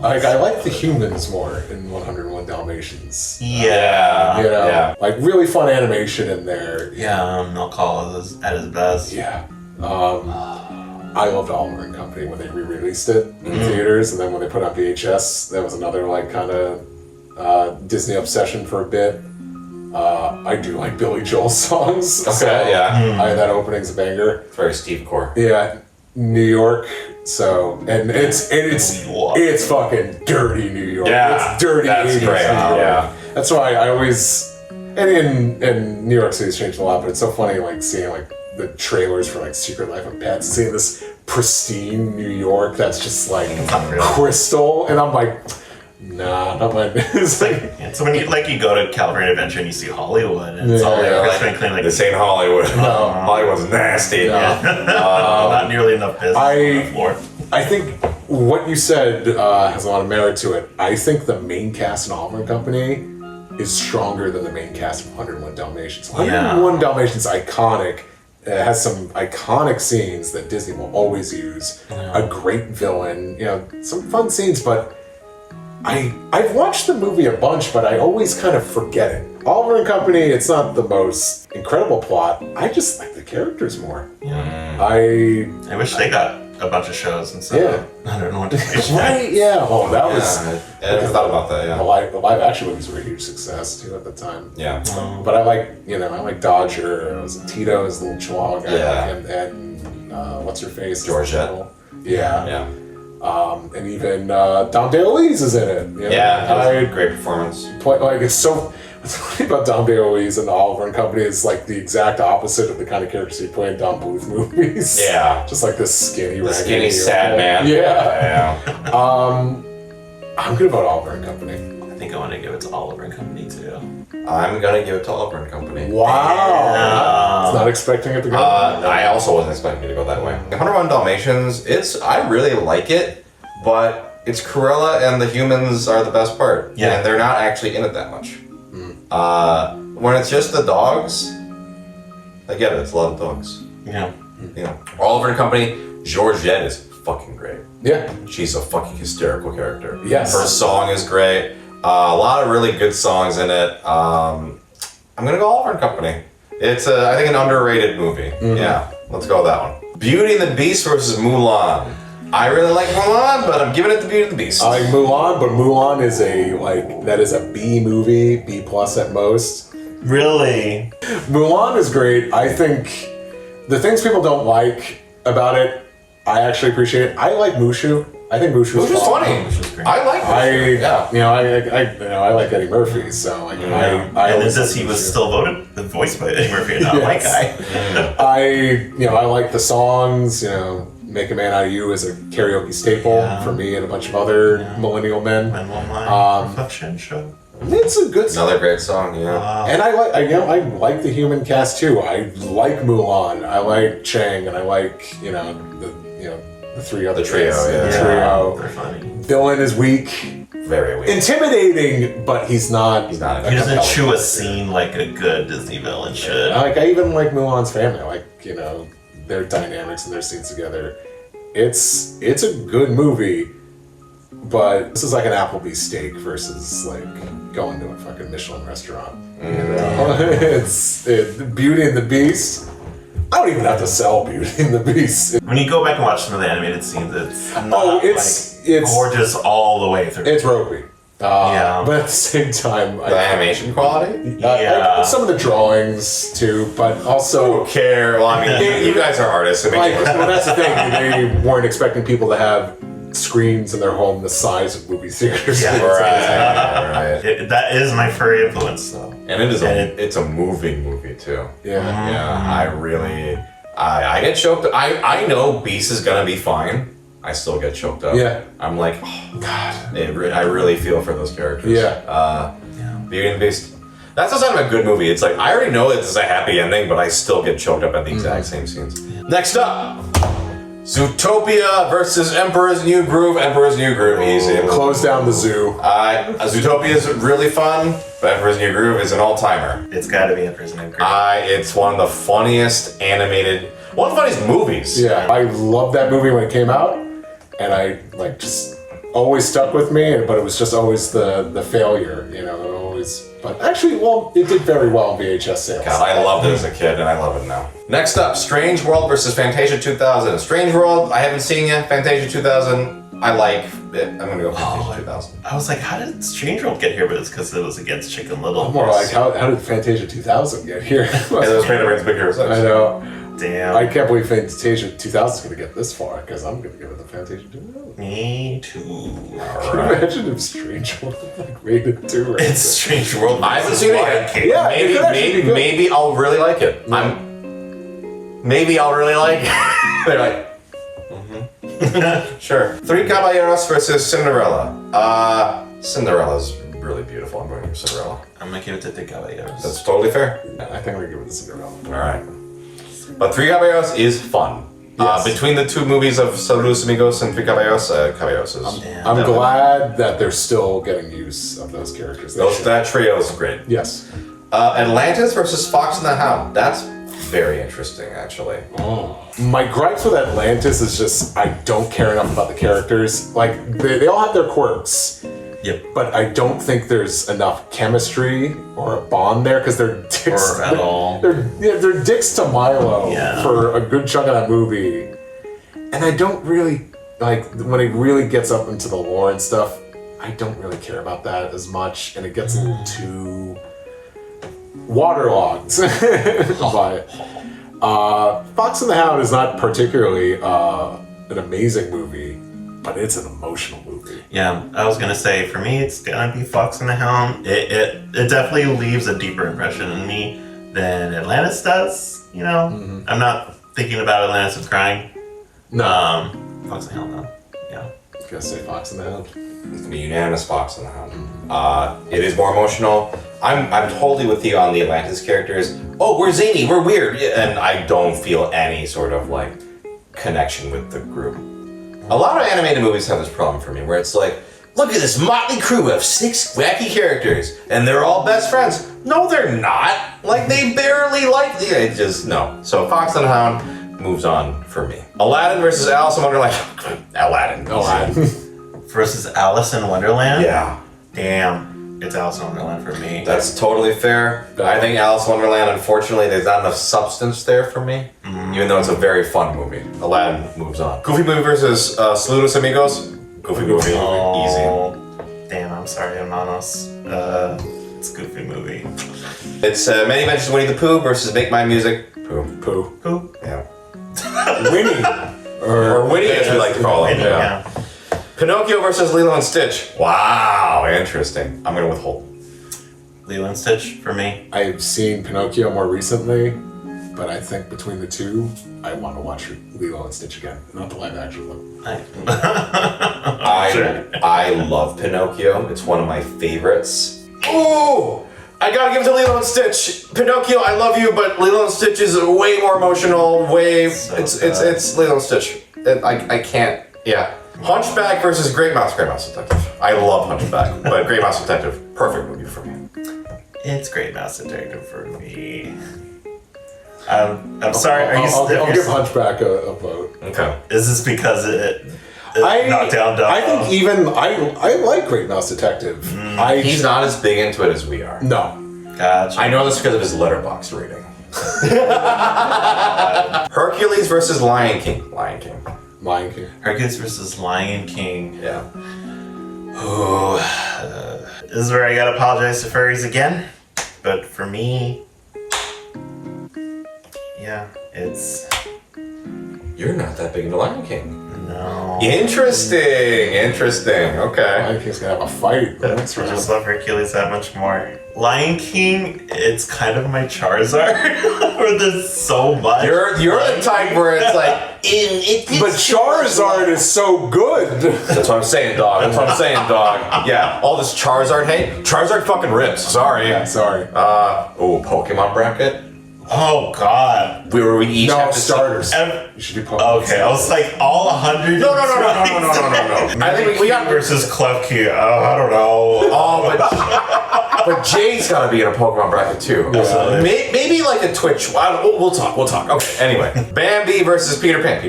I like the humans more in 101 Dalmatians. Yeah. Like really fun animation in there. Yeah, Milk Hall is at his best. Yeah. I loved Oliver and Company when they re-released it in theaters, and then when they put it on VHS, that was another like kind of Disney obsession for a bit. I do like Billy Joel's songs. Okay, that opening's a banger. It's very Steve Core. Yeah, New York. So and it's fucking dirty New York. Yeah, it's dirty. That's 80s great. New York. Yeah, that's why I always and New York City's changed a lot, but it's so funny like seeing like the trailers for like Secret Life of Pets, seeing this pristine New York that's just like crystal, and I'm like. Nah, not my business. So when you go to California Adventure and you see Hollywood, and it's all like clean, like this ain't Hollywood. No, Hollywood's nasty. Not nearly enough business on the floor. I think what you said has a lot of merit to it. I think the main cast in Oliver and Company is stronger than the main cast of 101 Dalmatians. 101 Dalmatians is iconic. It has some iconic scenes that Disney will always use. A great villain, some fun scenes, but I've watched the movie a bunch, but I always kind of forget it. Oliver and Company, it's not the most incredible plot. I just like the characters more. Yeah. I wish they got a bunch of shows and stuff. Yeah. I don't know what to say. Right? Yeah. Oh, that was. I never thought about that. The Yeah. live action movies were a huge success too at the time. Yeah. But I like Dodger. It was Tito, his little chihuahua guy, Yeah. and what's her face? Georgette. Yeah. Yeah. And even Dom DeLuise is in it. You know? Yeah. That was a great performance. It's so. What's funny about Dom DeLuise and the Oliver and Company is like the exact opposite of the kind of characters he played in Don Bluth movies. Yeah. Just like this skinny, Skinny, sad man. Yeah. Yeah. I'm gonna vote Oliver and Company. I think I want to give it to Oliver and Company too. I'm gonna give it to Oliver and Company. Wow. Yeah. I was not expecting it to go. I also wasn't expecting it to go that way. 101 Dalmatians, I really like it, but it's Cruella and the humans are the best part. Yeah. And they're not actually in it that much. When it's just the dogs, I get it, it's a lot of dogs. Yeah. You know, Oliver and Company, Georgette is fucking great. Yeah. She's a fucking hysterical character. Yes. Her song is great. A lot of really good songs in it. I'm gonna go Oliver and Company. It's I think an underrated movie. Mm-hmm. Yeah, let's go with that one. Beauty and the Beast versus Mulan. I really like Mulan, but I'm giving it to Beauty and the Beast. I like Mulan, but Mulan is that is a B movie, B plus at most. Really? Mulan is great. I think the things people don't like about it, I actually appreciate. I like Mushu. I think Mushu's Mushu's fun. funny. Mushu's great. I like Mushu. I like Eddie Murphy, so I And always since like he was Mushu. still voiced by Eddie Murphy, not my Yes. guy. I like the songs. Make a Man Out of You is a karaoke staple Yeah. for me and a bunch of other millennial men. And one line reflection show. It's a good song. Another great song, yeah. And I like the human cast too. I like Mulan. I like Chang, and I like the three other The trio, guys. yeah. The trio. They're funny. Dylan is weak, Very weak. intimidating, but he's not. He's not. He doesn't compelling chew a character. scene like a good Disney villain should. I even like Mulan's family. I like their dynamics and their scenes together. It's a good movie, but this is like an Applebee's steak versus like going to a fucking Michelin restaurant. It's Beauty and the Beast. I don't even have to sell Beauty and the Beast. When you go back and watch some of the animated scenes, it's not it's gorgeous all the way through. It's ropey. Yeah. But at the same time, The animation quality? Yeah. some of the drawings too, but also Care. Well, I mean, you guys are artists. It makes well, that's the thing. They weren't expecting people to have screens in their home the size of movie theaters. Yeah. Right. That is my furry influence, though. And it's a moving movie too. Yeah. Yeah, I get choked. I know Beast is gonna be fine. I still get choked up. Yeah. I'm like, oh god, I really feel for those characters. Yeah. Beauty and the Beast. That's the sign of a good movie. It's like I already know it's a happy ending, but I still get choked up at the exact same scenes. Next up, Zootopia versus Emperor's New Groove. Emperor's New Groove, easy. Close down the zoo. Zootopia is really fun, but Emperor's New Groove is an all-timer. It's got to be Emperor's New Groove. It's one of the funniest one of the funniest movies. Yeah. I loved that movie when it came out, and I just always stuck with me. But it was just always the failure, always. But actually, it did very well in VHS sales. God, I loved it as a kid, and I love it now. Next up, Strange World versus Fantasia 2000. Strange World, I haven't seen yet. Fantasia 2000, I like it. I'm gonna go Fantasia 2000. I was like, how did Strange World get here? But it's because it was against Chicken Little. I'm more like, how did Fantasia 2000 get here? And it was made of Big Hero 6. I know. Damn. I can't believe Fantasia 2000 is going to get this far, because I'm going to give it the Fantasia 2000. Me too. Can you imagine if Strange World rated 2 right It's Strange World. I haven't seen it yet. Yeah, it could actually be good. Maybe I'll really like it. Maybe I'll really like it. They're like, sure. Three Caballeros versus Cinderella. Cinderella's really beautiful. I'm going to Cinderella. I'm gonna give it to the Caballeros. That's totally fair. I think I'm going to give it to Cinderella. All right. But Three Caballeros is fun. Yes. Between the two movies of Saludos Amigos and Three Caballeros, Caballeros is... I'm glad that they're still getting use of those characters. That trio is great. Yes. Atlantis versus Fox and the Hound. That's very interesting, actually. My gripes with Atlantis is just I don't care enough about the characters. Like, they all have their quirks, Yep. But I don't think there's enough chemistry or a bond there because they're dicks. Or at all. They're dicks to Milo for a good chunk of that movie. And I don't really, like, when it really gets up into the lore and stuff, I don't really care about that as much. And it gets a little too waterlogged. But Fox and the Hound is not particularly an amazing movie, but it's an emotional movie. Yeah, I was gonna say, for me, it's gonna be Fox and the Hound. It definitely leaves a deeper impression in me than Atlantis does. You know, I'm not thinking about Atlantis and crying. No. Fox and the Hound, though. Yeah. I gotta say Fox and the Hound. It's gonna be unanimous Fox and the Hound. It is more emotional. I'm totally with you on the Atlantis characters. Oh, we're zany, we're weird, and I don't feel any sort of like connection with the group. A lot of animated movies have this problem for me, where it's like, look at this motley crew of 6 wacky characters, and they're all best friends. No, they're not. Like, they barely like it. Just no. So Fox and the Hound moves on for me. Aladdin versus Alice in Wonderland. Aladdin. Versus Alice in Wonderland? Yeah. Damn. It's Alice in Wonderland for me. That's totally fair. I think Alice in Wonderland, unfortunately, there's not enough substance there for me, even though it's a very fun movie. Aladdin moves on. Goofy movie versus Saludos Amigos. Goofy movie. Oh, damn, I'm sorry, Hermanos. It's a Goofy movie. Easy. It's Many Adventures of Winnie the Pooh versus Make My Music. Pooh. Who? Yeah. Winnie. Or Winnie, as we like to call him. Winnie, yeah. Pinocchio versus Lilo and Stitch. Wow, interesting. I'm going to withhold. Lilo and Stitch for me. I've seen Pinocchio more recently, but I think between the two, I want to watch Lilo and Stitch again. Not the live action one. I love Pinocchio. It's one of my favorites. Ooh! I gotta give it to Lilo and Stitch. Pinocchio, I love you, but Lilo and Stitch is way more emotional. It's Lilo and Stitch. I can't. Yeah. Hunchback versus Great Mouse Detective. I love Hunchback, but Great Mouse Detective, perfect movie for me. It's Great Mouse Detective for me. I'm sorry. I'll give Hunchback a vote. Okay. Is this because it knocked down Dumbo? I think even I like Great Mouse Detective. He's not as big into it as we are. No. Gotcha. I know this because of his letterbox rating. Hercules versus Lion King. Lion King. Hercules versus Lion King. Yeah. Ooh, this is where I gotta apologize to furries again. But for me, yeah, it's... You're not that big into Lion King. No. Interesting. Okay. Lion King's gonna have a fight. That's right. I just love Hercules that much more. Lion King, it's kind of my Charizard, where there's so much. You're the type where it's like, but Charizard is so good. That's what I'm saying, dog. Yeah, all this Charizard hate. Charizard fucking rips. Sorry. Yeah, sorry. Pokemon bracket. Oh God. We each No, have to starters. You should do Pokemon. Okay, I was like all 100. No. I think we got versus Klefki. Oh, I don't know. Oh, but Jay's gotta be in a Pokemon bracket too. Yeah. Maybe like a Twitch. We'll talk. Okay. Anyway, Bambi versus Peter Pan.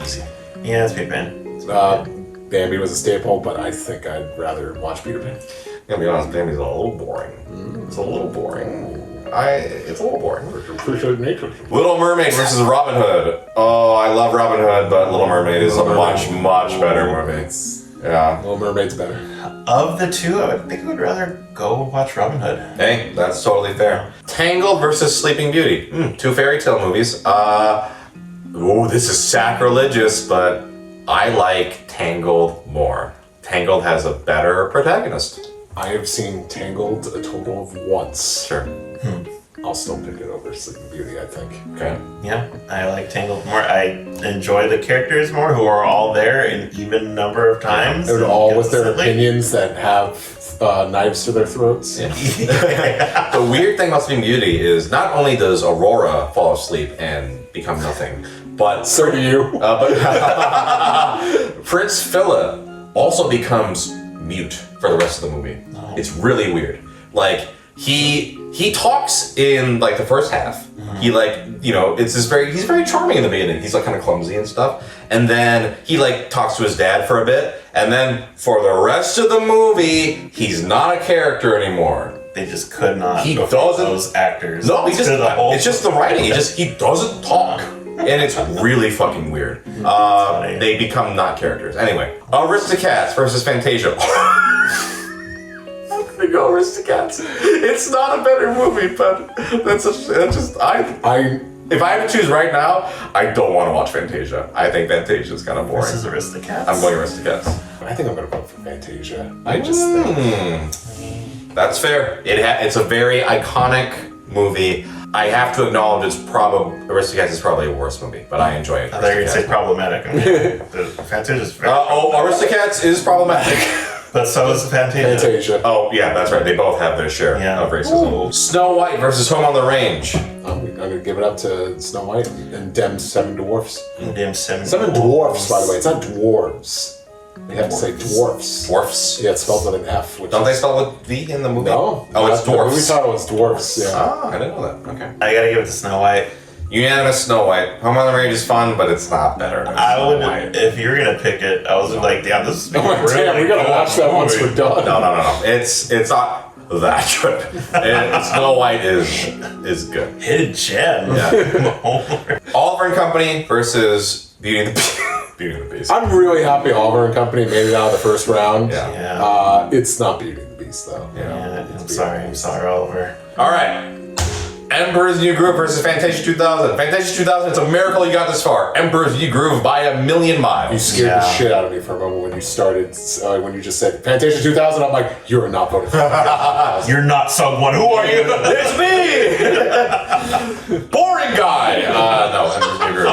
Easy. Yeah, it's Peter Pan. Bambi was a staple, but I think I'd rather watch Peter Pan. I'm gonna be honest, Bambi's a little boring. It's a little boring. Appreciate nature. Little Mermaid versus Robin Hood. Oh, I love Robin Hood, but Little Mermaid is a much better movie. Yeah. Little Mermaid's better. Of the two, I would rather go watch Robin Hood. Hey, that's totally fair. Tangled versus Sleeping Beauty. 2 fairy tale movies. This is sacrilegious, but I like Tangled more. Tangled has a better protagonist. I have seen Tangled a total of once. Sure. I'll still pick it over Sleeping Beauty, I think. Okay. Yeah, I like Tangled more. I enjoy the characters more, who are all there an even number of times. They're all with their opinions that have knives to their throats. Yeah. The weird thing about Sleeping Beauty is not only does Aurora fall asleep and become nothing, but So do you. but Prince Philip also becomes mute for the rest of the movie. It's really weird. Like, he talks in like the first half. He he's very charming in the beginning. He's like kind of clumsy and stuff. And then he like talks to his dad for a bit. And then for the rest of the movie, he's not a character anymore. They just could not. He doesn't. Those actors. No, it's just the writing. He doesn't talk. And it's really fucking weird. They become not characters. Anyway, Aristocats versus Fantasia. I'm gonna go Aristocats. It's not a better movie, but if I had to choose right now, I don't want to watch Fantasia. I think Fantasia is kind of boring. Versus Aristocats? I'm going Aristocats. I think I'm gonna vote for Fantasia. I just think that's fair. It's a very iconic movie. I have to acknowledge Aristocats is probably a worse movie, but I enjoy it. I thought you were going to say problematic. I mean, Fantasia's very Aristocats is problematic. But so is Fantasia. Oh, yeah, that's right. They both have their share of racism. Ooh. Snow White versus Home on the Range. I'm going to give it up to Snow White and Dem Seven Dwarfs. Seven Dwarfs, by the way. It's not dwarves. They have to say dwarfs. Dwarfs? Yeah, it's spelled with an F. Don't they spell with V in the movie? No. Oh, it's dwarfs. We thought it was dwarfs, yeah. Oh, I didn't know that. Okay. I gotta give it to Snow White. Unanimous Snow White. Home on the Range is fun, but it's not better than I Snow would, White. if you were gonna pick it, I was like, damn, this is Damn, we gotta watch that once we're done. No. It's not that good. Snow White is good. Hidden gem. Yeah. Oliver and Company versus Beauty and the Beast. Beauty and the Beast. I'm really happy Oliver and Company made it out of the first round. Yeah. It's not Beauty and the Beast though. Yeah. I'm sorry, Oliver. All right. Emperor's New Groove versus Fantasia 2000. Fantasia 2000, it's a miracle you got this far. Emperor's New Groove by a million miles. You scared the shit out of me for a moment when you started, when you just said Fantasia 2000. I'm like, you're not voting for Fantasia 2000. You're not someone. Who are you? It's me! Boring guy! No, Emperor's New Groove.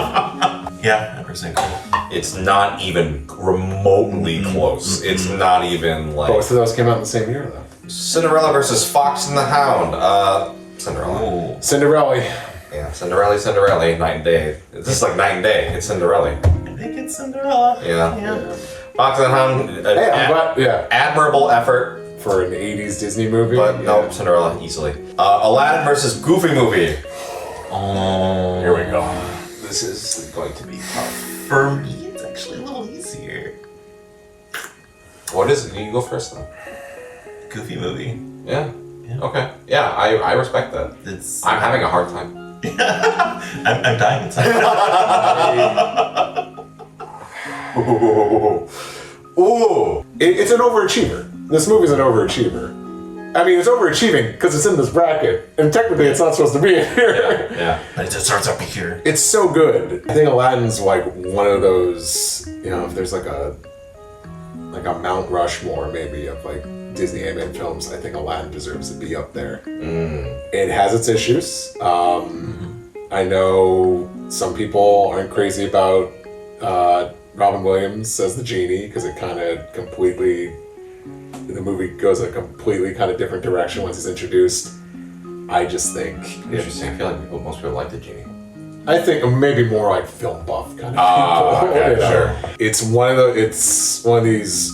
Yeah, Emperor's New Groove. It's not even remotely close. It's not even like... Both of those came out in the same year though. Cinderella versus Fox and the Hound. Cinderella. Ooh. Cinderella. Yeah, Cinderella, night and day. It's just like night and day. It's Cinderella. I think it's Cinderella. Yeah. Fox and the Hound, Hey, I'm glad, admirable effort. For an 80s Disney movie. But no, Cinderella, easily. Aladdin versus Goofy Movie. Oh. Here we go. This is going to be tough. For me, it's actually a little easier. What is it? You go first, then. Goofy Movie. Yeah. Okay. Yeah, I respect that. I'm having a hard time. I'm dying inside. Ooh. It's an overachiever. This movie's an overachiever. I mean, it's overachieving because it's in this bracket, and technically it's not supposed to be in here. Yeah. But it just starts up here. It's so good. I think Aladdin's like one of those, if there's like a Mount Rushmore maybe of like Disney animated films, I think Aladdin deserves to be up there. It has its issues. I know some people aren't crazy about Robin Williams as the genie because it kind of the movie goes a completely kind of different direction once he's introduced. I just think Interesting. I feel like most people like the genie. I think maybe more like film buff kind of people. Okay, sure. It's one of these,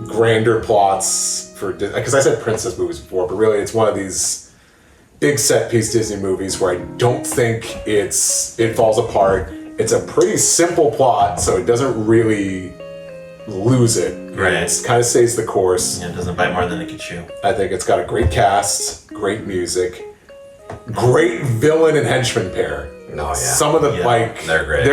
grander plots for because I said princess movies before, but really it's one of these big set piece Disney movies where I don't think it falls apart. It's a pretty simple plot, so it doesn't really lose it. Right. It kind of stays the course. Yeah, it doesn't bite more than it can chew. I think it's got a great cast, great music, great villain and henchman pair. Oh yeah. Some of the they're great.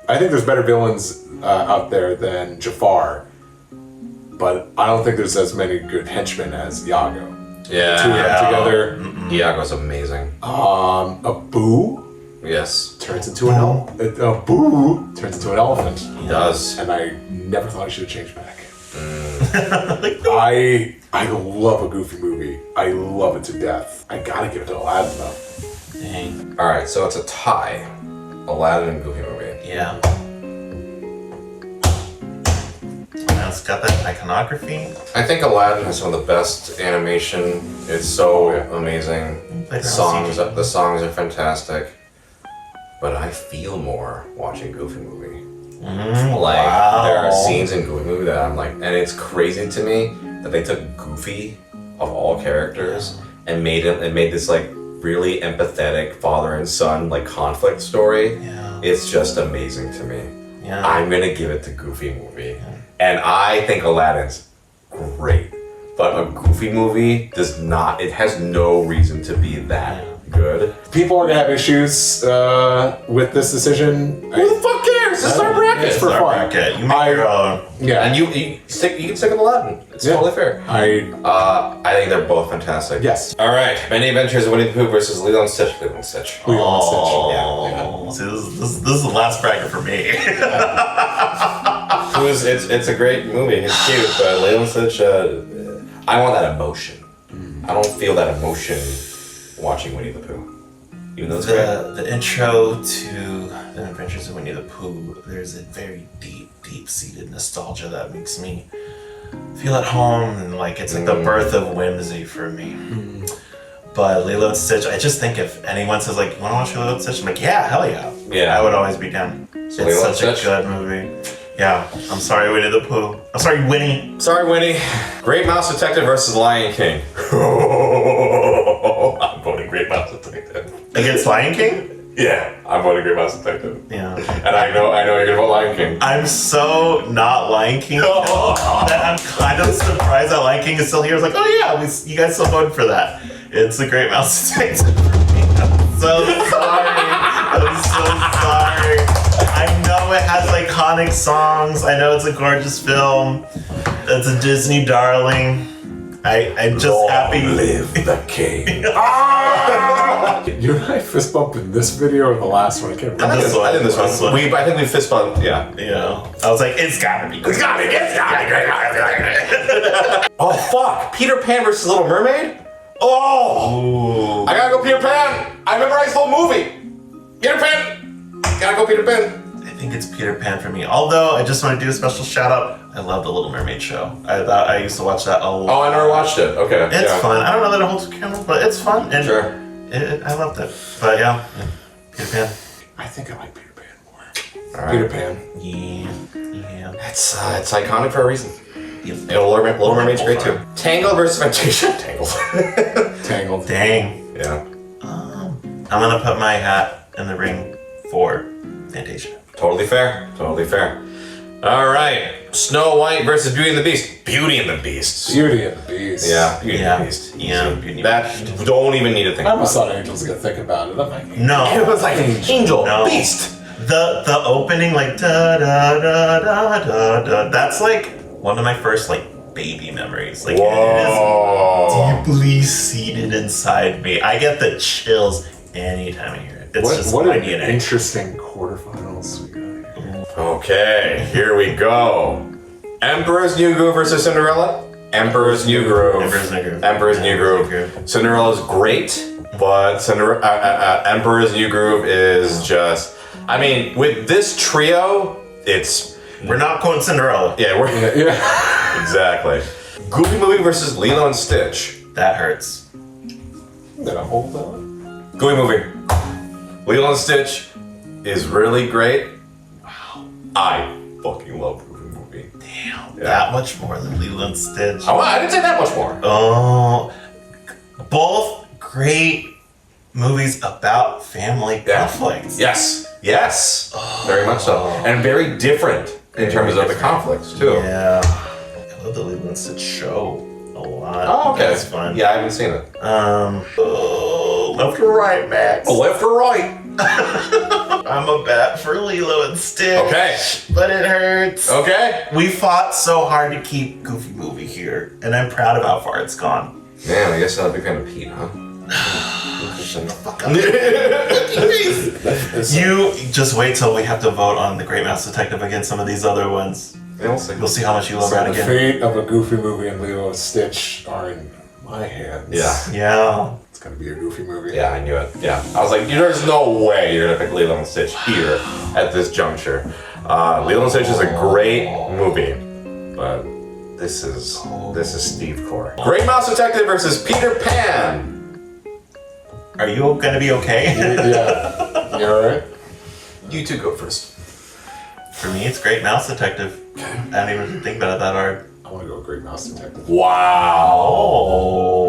I think there's better villains out there than Jafar, but I don't think there's as many good henchmen as Iago. Yeah. Two of them together. Iago's amazing. Abu Yes. turns into an elephant. Abu turns into an elephant. He does. And I never thought I should have changed back. I love a Goofy movie. I love it to death. I gotta give it to Aladdin though. Dang. All right, so it's a tie. Aladdin and Goofy Movie. Yeah. It's got that iconography. I think Aladdin has some of the best animation. It's so amazing. The songs are fantastic. But I feel more watching Goofy Movie. There are scenes in Goofy Movie that I'm like, and it's crazy to me that they took Goofy of all characters and made this like really empathetic father and son like conflict story. Yeah. It's just amazing to me. Yeah. I'm gonna give it to Goofy movie. And I think Aladdin's great. But a Goofy movie it has no reason to be that good. People are gonna have issues with this decision. Who the fuck cares? It's our bracket. It's for Our fun. bracket. You make your own. Yeah. And you can stick with Aladdin. It's totally fair. I I think they're both fantastic. yes. All right. Many Adventures of Winnie the Pooh versus Lilo and Stitch. Lilo and Stitch. Oh, see, this is the last bracket for me. It's a great movie. It's cute, but Lilo and Stitch. I want that emotion. I don't feel that emotion watching Winnie the Pooh. Even though it's great. The intro to The Adventures of Winnie the Pooh, there's a very deep-seated nostalgia that makes me feel at home, and like it's like the birth of whimsy for me. But Lilo and Stitch, I just think if anyone says like, you want to watch Lilo and Stitch? I'm like, yeah, hell yeah. Yeah. I would always be down. So It's Lilo and such a Stitch? good movie. Yeah, I'm sorry, Winnie the Pooh. I'm sorry, Winnie. Sorry, Winnie. Great Mouse Detective versus Lion King. I'm voting Great Mouse Detective. Against Lion King? Yeah, I'm voting Great Mouse Detective. Yeah. And I know you're gonna vote Lion King. I'm so not Lion King that I'm kind of surprised that Lion King is still here. I was like, oh yeah, you guys still voted for that. It's a Great Mouse Detective for me. I'm so sorry. I'm so sorry. I know it has iconic songs. I know it's a gorgeous film. It's a Disney darling. I'm just happy. Live the king. You and I fist bumped in this video or the last one. I can't remember. I think this This one. one. I think we fist bumped. Yeah. Yeah. I was like, it's gotta be. It's gotta be. Oh fuck! Peter Pan versus Little Mermaid. Oh! Ooh. I gotta go Peter Pan. I memorized the whole movie. Peter Pan. Gotta go Peter Pan. I think it's Peter Pan for me. Although I just want to do a special shout out. I love the Little Mermaid show. I used to watch that a lot. Oh, I never watched it. Okay. It's fun. I don't know that it holds a candle, but it's fun. And Sure. I loved it. But yeah, Peter Pan. I think I like Peter Pan more. All right. Peter Pan. Yeah. It's iconic for a reason. Yep. And Little Mermaid's great too. Tangled versus Fantasia. Tangled. Tangled. Dang. Yeah. I'm gonna put my hat in the ring for Fantasia. Totally fair. Totally fair. All right. Snow White versus Beauty and the Beast. Beauty and the Beast. Beauty and the Beast. Yeah. Beauty Yeah. and the Beast. Yeah, Easy. Beauty and the That don't even need to think I about. almost thought Angel's gonna think about it. I'm like, No. It was like Angel, No. Beast. The opening like da da da da da da. That's like one of my first like baby memories. Like Whoa. it is deeply seated inside me. I get the chills anytime I hear it. It's just what my an DNA. interesting quarterfinals we got here. Okay, here we go. Emperor's New Groove versus Cinderella. Emperor's New Groove. Emperor's New Groove. Emperor's New Groove. Cinderella's great, but Emperor's New Groove is just. I mean, with this trio, it's. We're not going Cinderella. Yeah, we're. Yeah. Exactly. Goofy Movie versus Lilo and Stitch. That hurts. Did I hold that one? Goofy Movie. Lilo and Stitch is really great. Wow. I fucking love Goofy Movie. Damn. Yeah. That much more than Lilo and Stitch. Oh, I didn't say that much more. Oh, both great movies about family conflicts. Yes. Yes. Very much so. And very different in terms of the conflicts, too. Yeah. I love the Lilo and Stitch show a lot. Oh, okay. It's fun. Yeah, I haven't seen it. Left or right, Max? Left or right? I'm a bat for Lilo and Stitch. Okay. But it hurts. Okay. We fought so hard to keep Goofy Movie here, and I'm proud of how far it's gone. Man, I guess I'm a big fan of Pete, huh? Shut the fuck up. You just wait till we have to vote on the Great Mouse Detective against some of these other ones. Yeah, we'll see. You'll see how much you love So that the again. fate of a Goofy Movie and Lilo and Stitch are in my hands. Yeah. Yeah. It's gonna be a Goofy movie. Yeah, I knew it. Yeah. I was like, there's no way you're gonna pick Lilo and Stitch here at this juncture. Lilo and Stitch is a great movie, but this is Steve Core. Great Mouse Detective versus Peter Pan. Are you gonna be okay? Yeah. You alright? You two go first. For me, it's Great Mouse Detective. I don't even think about it that hard. I want to go with Great Mouse Detective. Wow.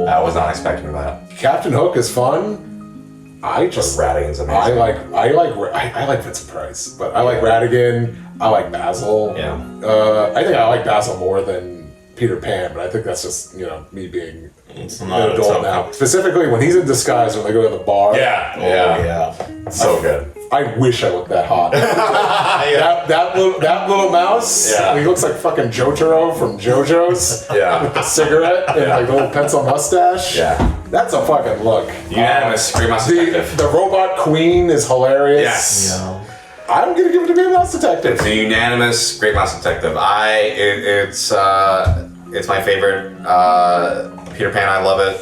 I was not expecting that. Captain Hook is fun. I just Radigan's amazing. I like Vincent Price, but I like Radigan. I like Basil. Yeah. I think I like Basil more than Peter Pan, but I think that's just me being It's an not adult now. Specifically when he's in disguise when they go to the bar. Yeah. So good. I wish I looked that hot. that little mouse. Yeah. He looks like fucking Jotaro from JoJo's. Yeah. With the cigarette and like the little pencil mustache. Yeah. That's a fucking look. Unanimous. Great Mouse Detective. The robot queen is hilarious. Yes. Yeah. I'm gonna give it to Great Mouse Detective. It's a unanimous Great Mouse Detective. It's my favorite. Peter Pan, I love it.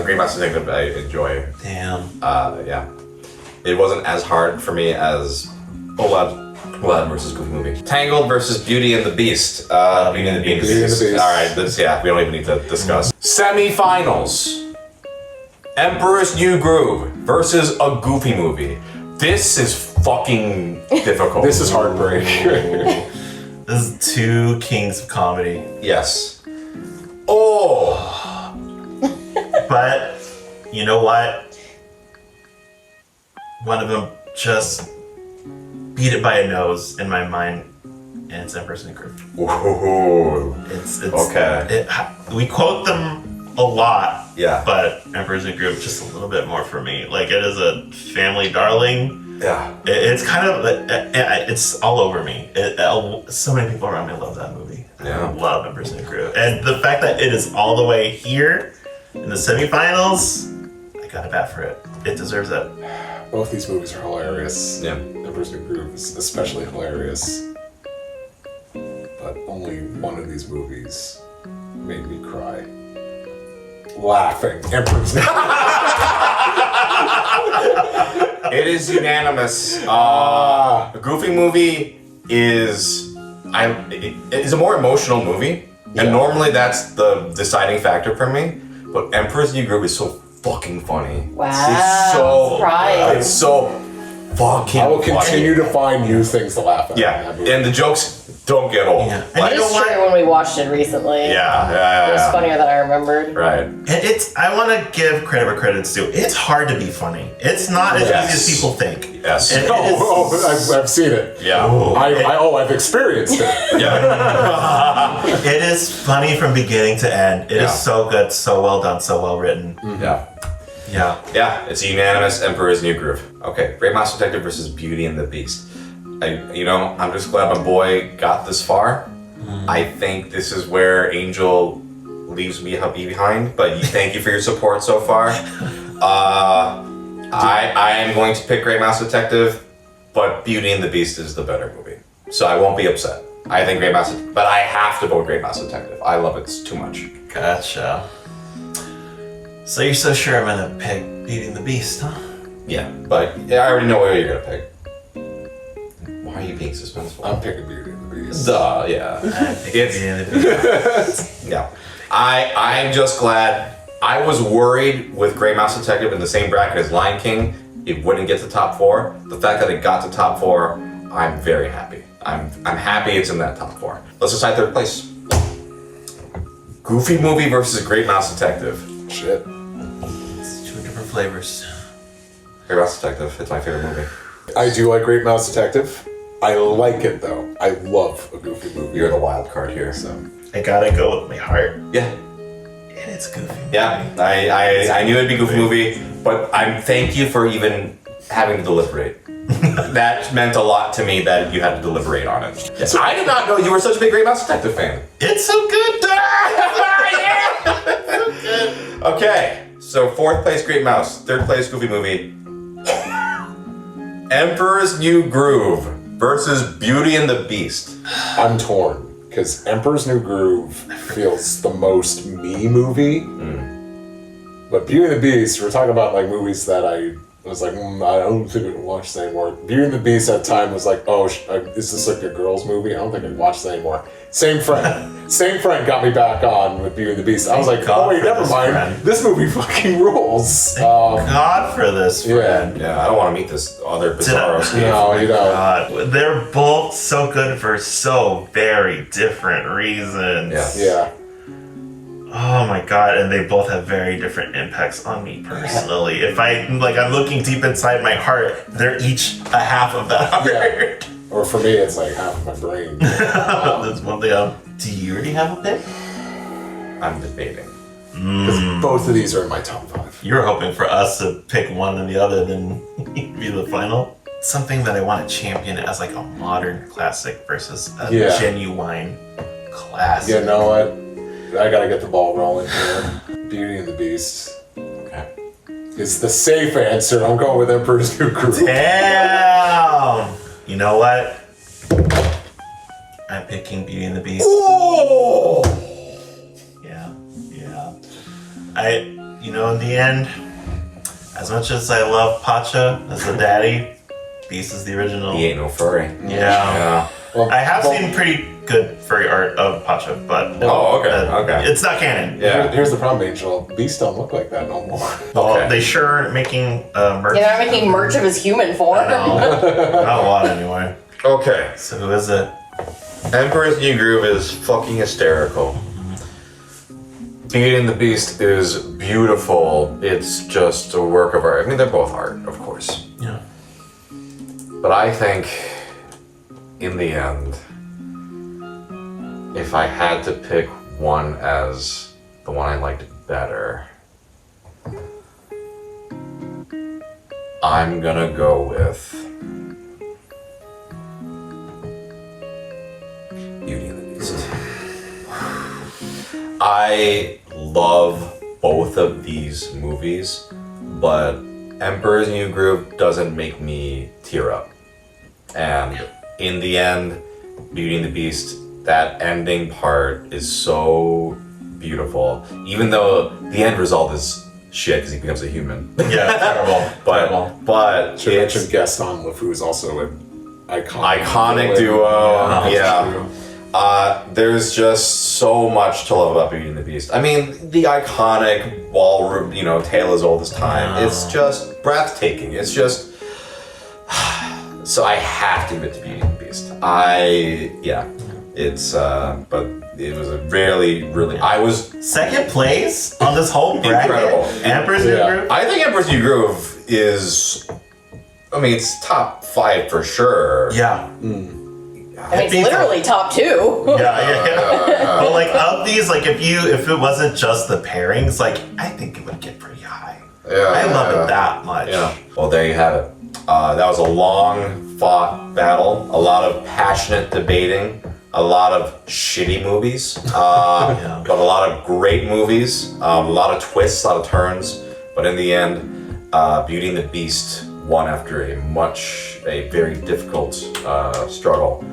Great Mouse Detective, I enjoy. Damn. Yeah. It wasn't as hard for me as Aladdin versus Goofy Movie. Tangled versus Beauty and the Beast. Beauty and the Beast. All right, we don't even need to discuss. Semi-finals. Emperor's New Groove versus a Goofy Movie. This is fucking difficult. This is heartbreak. This is two kings of comedy. Yes. Oh. But you know what? One of them just beat it by a nose in my mind, and it's Emperor's New Groove. Ooh. It's Okay. We quote them a lot. Yeah. But Emperor's New Groove just a little bit more for me. Like it is a family darling. Yeah. It's kind of it's all over me. So many people around me love that movie. Yeah. I love Emperor's New Groove, and the fact that it is all the way here in the semifinals, I got a bat for it. It deserves it. Both these movies are hilarious. Yeah. Emperor's New Groove is especially hilarious. But only one of these movies made me cry. Laughing. Emperor's New Groove. It is unanimous. A Goofy Movie is a more emotional movie, and normally that's the deciding factor for me. But Emperor's New Groove is so fucking funny. Wow. It's so fucking. I will funny. continue to find new things to laugh at. Yeah, in that movie. and the jokes don't get old. Yeah. It is true when we watched it recently. Yeah. It was funnier than I remembered. Right. And I want to give credit where credit's due. It's hard to be funny. It's not as easy as people think. Yes. And I've seen it. Yeah. I've experienced it. Yeah. it is funny from beginning to end. It is so good, so well done, so well written. Yeah. Yeah. It's a unanimous Emperor's New Groove. Okay, Great Mouse Detective versus Beauty and the Beast. I'm just glad my boy got this far. I think this is where Angel leaves me behind, but thank you for your support so far. I am going to pick Great Mouse Detective, but Beauty and the Beast is the better movie. So I won't be upset. I think Great Mouse, but I have to vote Great Mouse Detective. I love it too much. Gotcha. So you're so sure I'm gonna pick Beauty and the Beast, huh? Yeah, but I already know what you're gonna pick. Why are you being suspenseful? I'm picking Beauty and the Beast. Yeah. I pick Beauty and the Beast. Yeah. I'm just glad. I was worried with Great Mouse Detective in the same bracket as Lion King, it wouldn't get to top 4. The fact that it got to top 4, I'm very happy. I'm happy it's in that top 4. Let's decide third place. Goofy Movie versus Great Mouse Detective. Shit. It's 2 different flavors. Great Mouse Detective, it's my favorite movie. I do like Great Mouse Detective. I like it though. I love a Goofy movie. You're the wild card here. So. I gotta go with my heart. Yeah. And it's Goofy. Yeah, I knew it'd be a Goofy Movie, but thank you for even having to deliberate. That meant a lot to me that you had to deliberate on it. So I did not know you were such a big Great Mouse Detective fan. It's so good, Okay, so 4th place Great Mouse, 3rd place Goofy Movie. Emperor's New Groove versus Beauty and the Beast. I'm torn because Emperor's New Groove feels the most me movie. But Beauty and the Beast, we're talking about like movies that I I was like, I don't think I can watch this anymore. Beauty and the Beast at the time was like, oh, is this like a girls' movie? I don't think I can watch this anymore. Same friend got me back on with Beauty and the Beast. I was like, oh wait, never mind. Friend. This movie fucking rules. God for this friend. Yeah, I don't want to meet this other Bizarro Steve. No, you don't. God. They're both so good for so very different reasons. Yeah. Oh my god, and they both have very different impacts on me personally. If I'm looking deep inside my heart, they're each a half of that heart. Yeah. Or for me, it's like half of my brain. That's one thing. Do you already have a pick? I'm debating. Because both of these are in my top 5. You were hoping for us to pick one and the other, then be the final. Something that I want to champion as like a modern classic versus a genuine classic. You know what? I gotta get the ball rolling here. Beauty and the Beast. Okay. It's the safe answer. I'm going with Emperor's New Groove. Damn! You know what? I'm picking Beauty and the Beast. Oh! Yeah. In the end, as much as I love Pacha as the daddy, Beast is the original. He ain't no furry. Yeah. Well, I have seen pretty good furry art of Pacha, but okay. it's not canon. Yeah. Here's the problem, Angel. Beasts don't look like that no more. Well, Okay. they sure are making merch. Yeah, they're making merch of his human form. No, not a lot anyway. Okay. So who is it? Emperor's New Groove is fucking hysterical. Beauty and the Beast is beautiful. It's just a work of art. I mean, they're both art, of course. Yeah. But I think, in the end, if I had to pick one as the one I liked better, I'm gonna go with Beauty and the Beast. I love both of these movies, but Emperor's New Groove doesn't make me tear up. And in the end, Beauty and the Beast, that ending part is so beautiful. Even though the end result is shit because he becomes a human. Yeah, terrible. But Should it's mention Gaston LeFou is also an iconic duo. Yeah. There's just so much to love about Beauty and the Beast. I mean, the iconic ballroom, tale as old as time. It's just breathtaking. It's just. So I have to admit to Beauty and the Beast. But it was a really, I was Second place on this whole bracket. Incredible. Emperor's New Groove. I think Emperor's New Groove is, it's top 5 for sure. Yeah. I mean, it's literally top 2. Yeah. But like of these, like if it wasn't just the pairings, like I think it would get pretty high. I love it that much. Yeah. Well, there you have it. That was a long fought battle, a lot of passionate debating, a lot of shitty movies, but a lot of great movies, a lot of twists, a lot of turns. But in the end, Beauty and the Beast won after a very difficult struggle.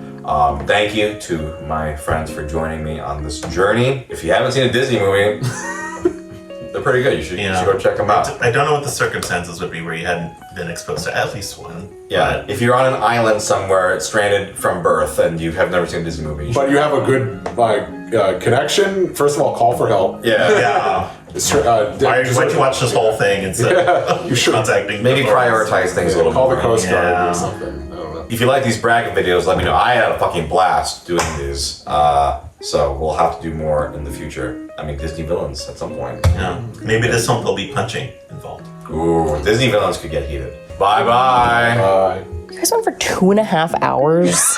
Thank you to my friends for joining me on this journey. If you haven't seen a Disney movie, they're pretty good. You should go check them out. I don't know what the circumstances would be where you hadn't been exposed to at least one. Yeah, if you're on an island somewhere, stranded from birth, and you have never seen a Disney movie, But you have a good connection. First of all, call for help. Yeah. Why would you watch this whole thing instead of You should contacting maybe the prioritize things a little call more. the Coast Guard Yeah. or something. I don't know. If you like these bracket videos, let me know. I had a fucking blast doing these. So we'll have to do more in the future. I mean, Disney villains at some point. Yeah. Maybe this one there'll be punching involved. Ooh, Disney villains could get heated. Bye-bye. Bye. You guys went for 2.5 hours.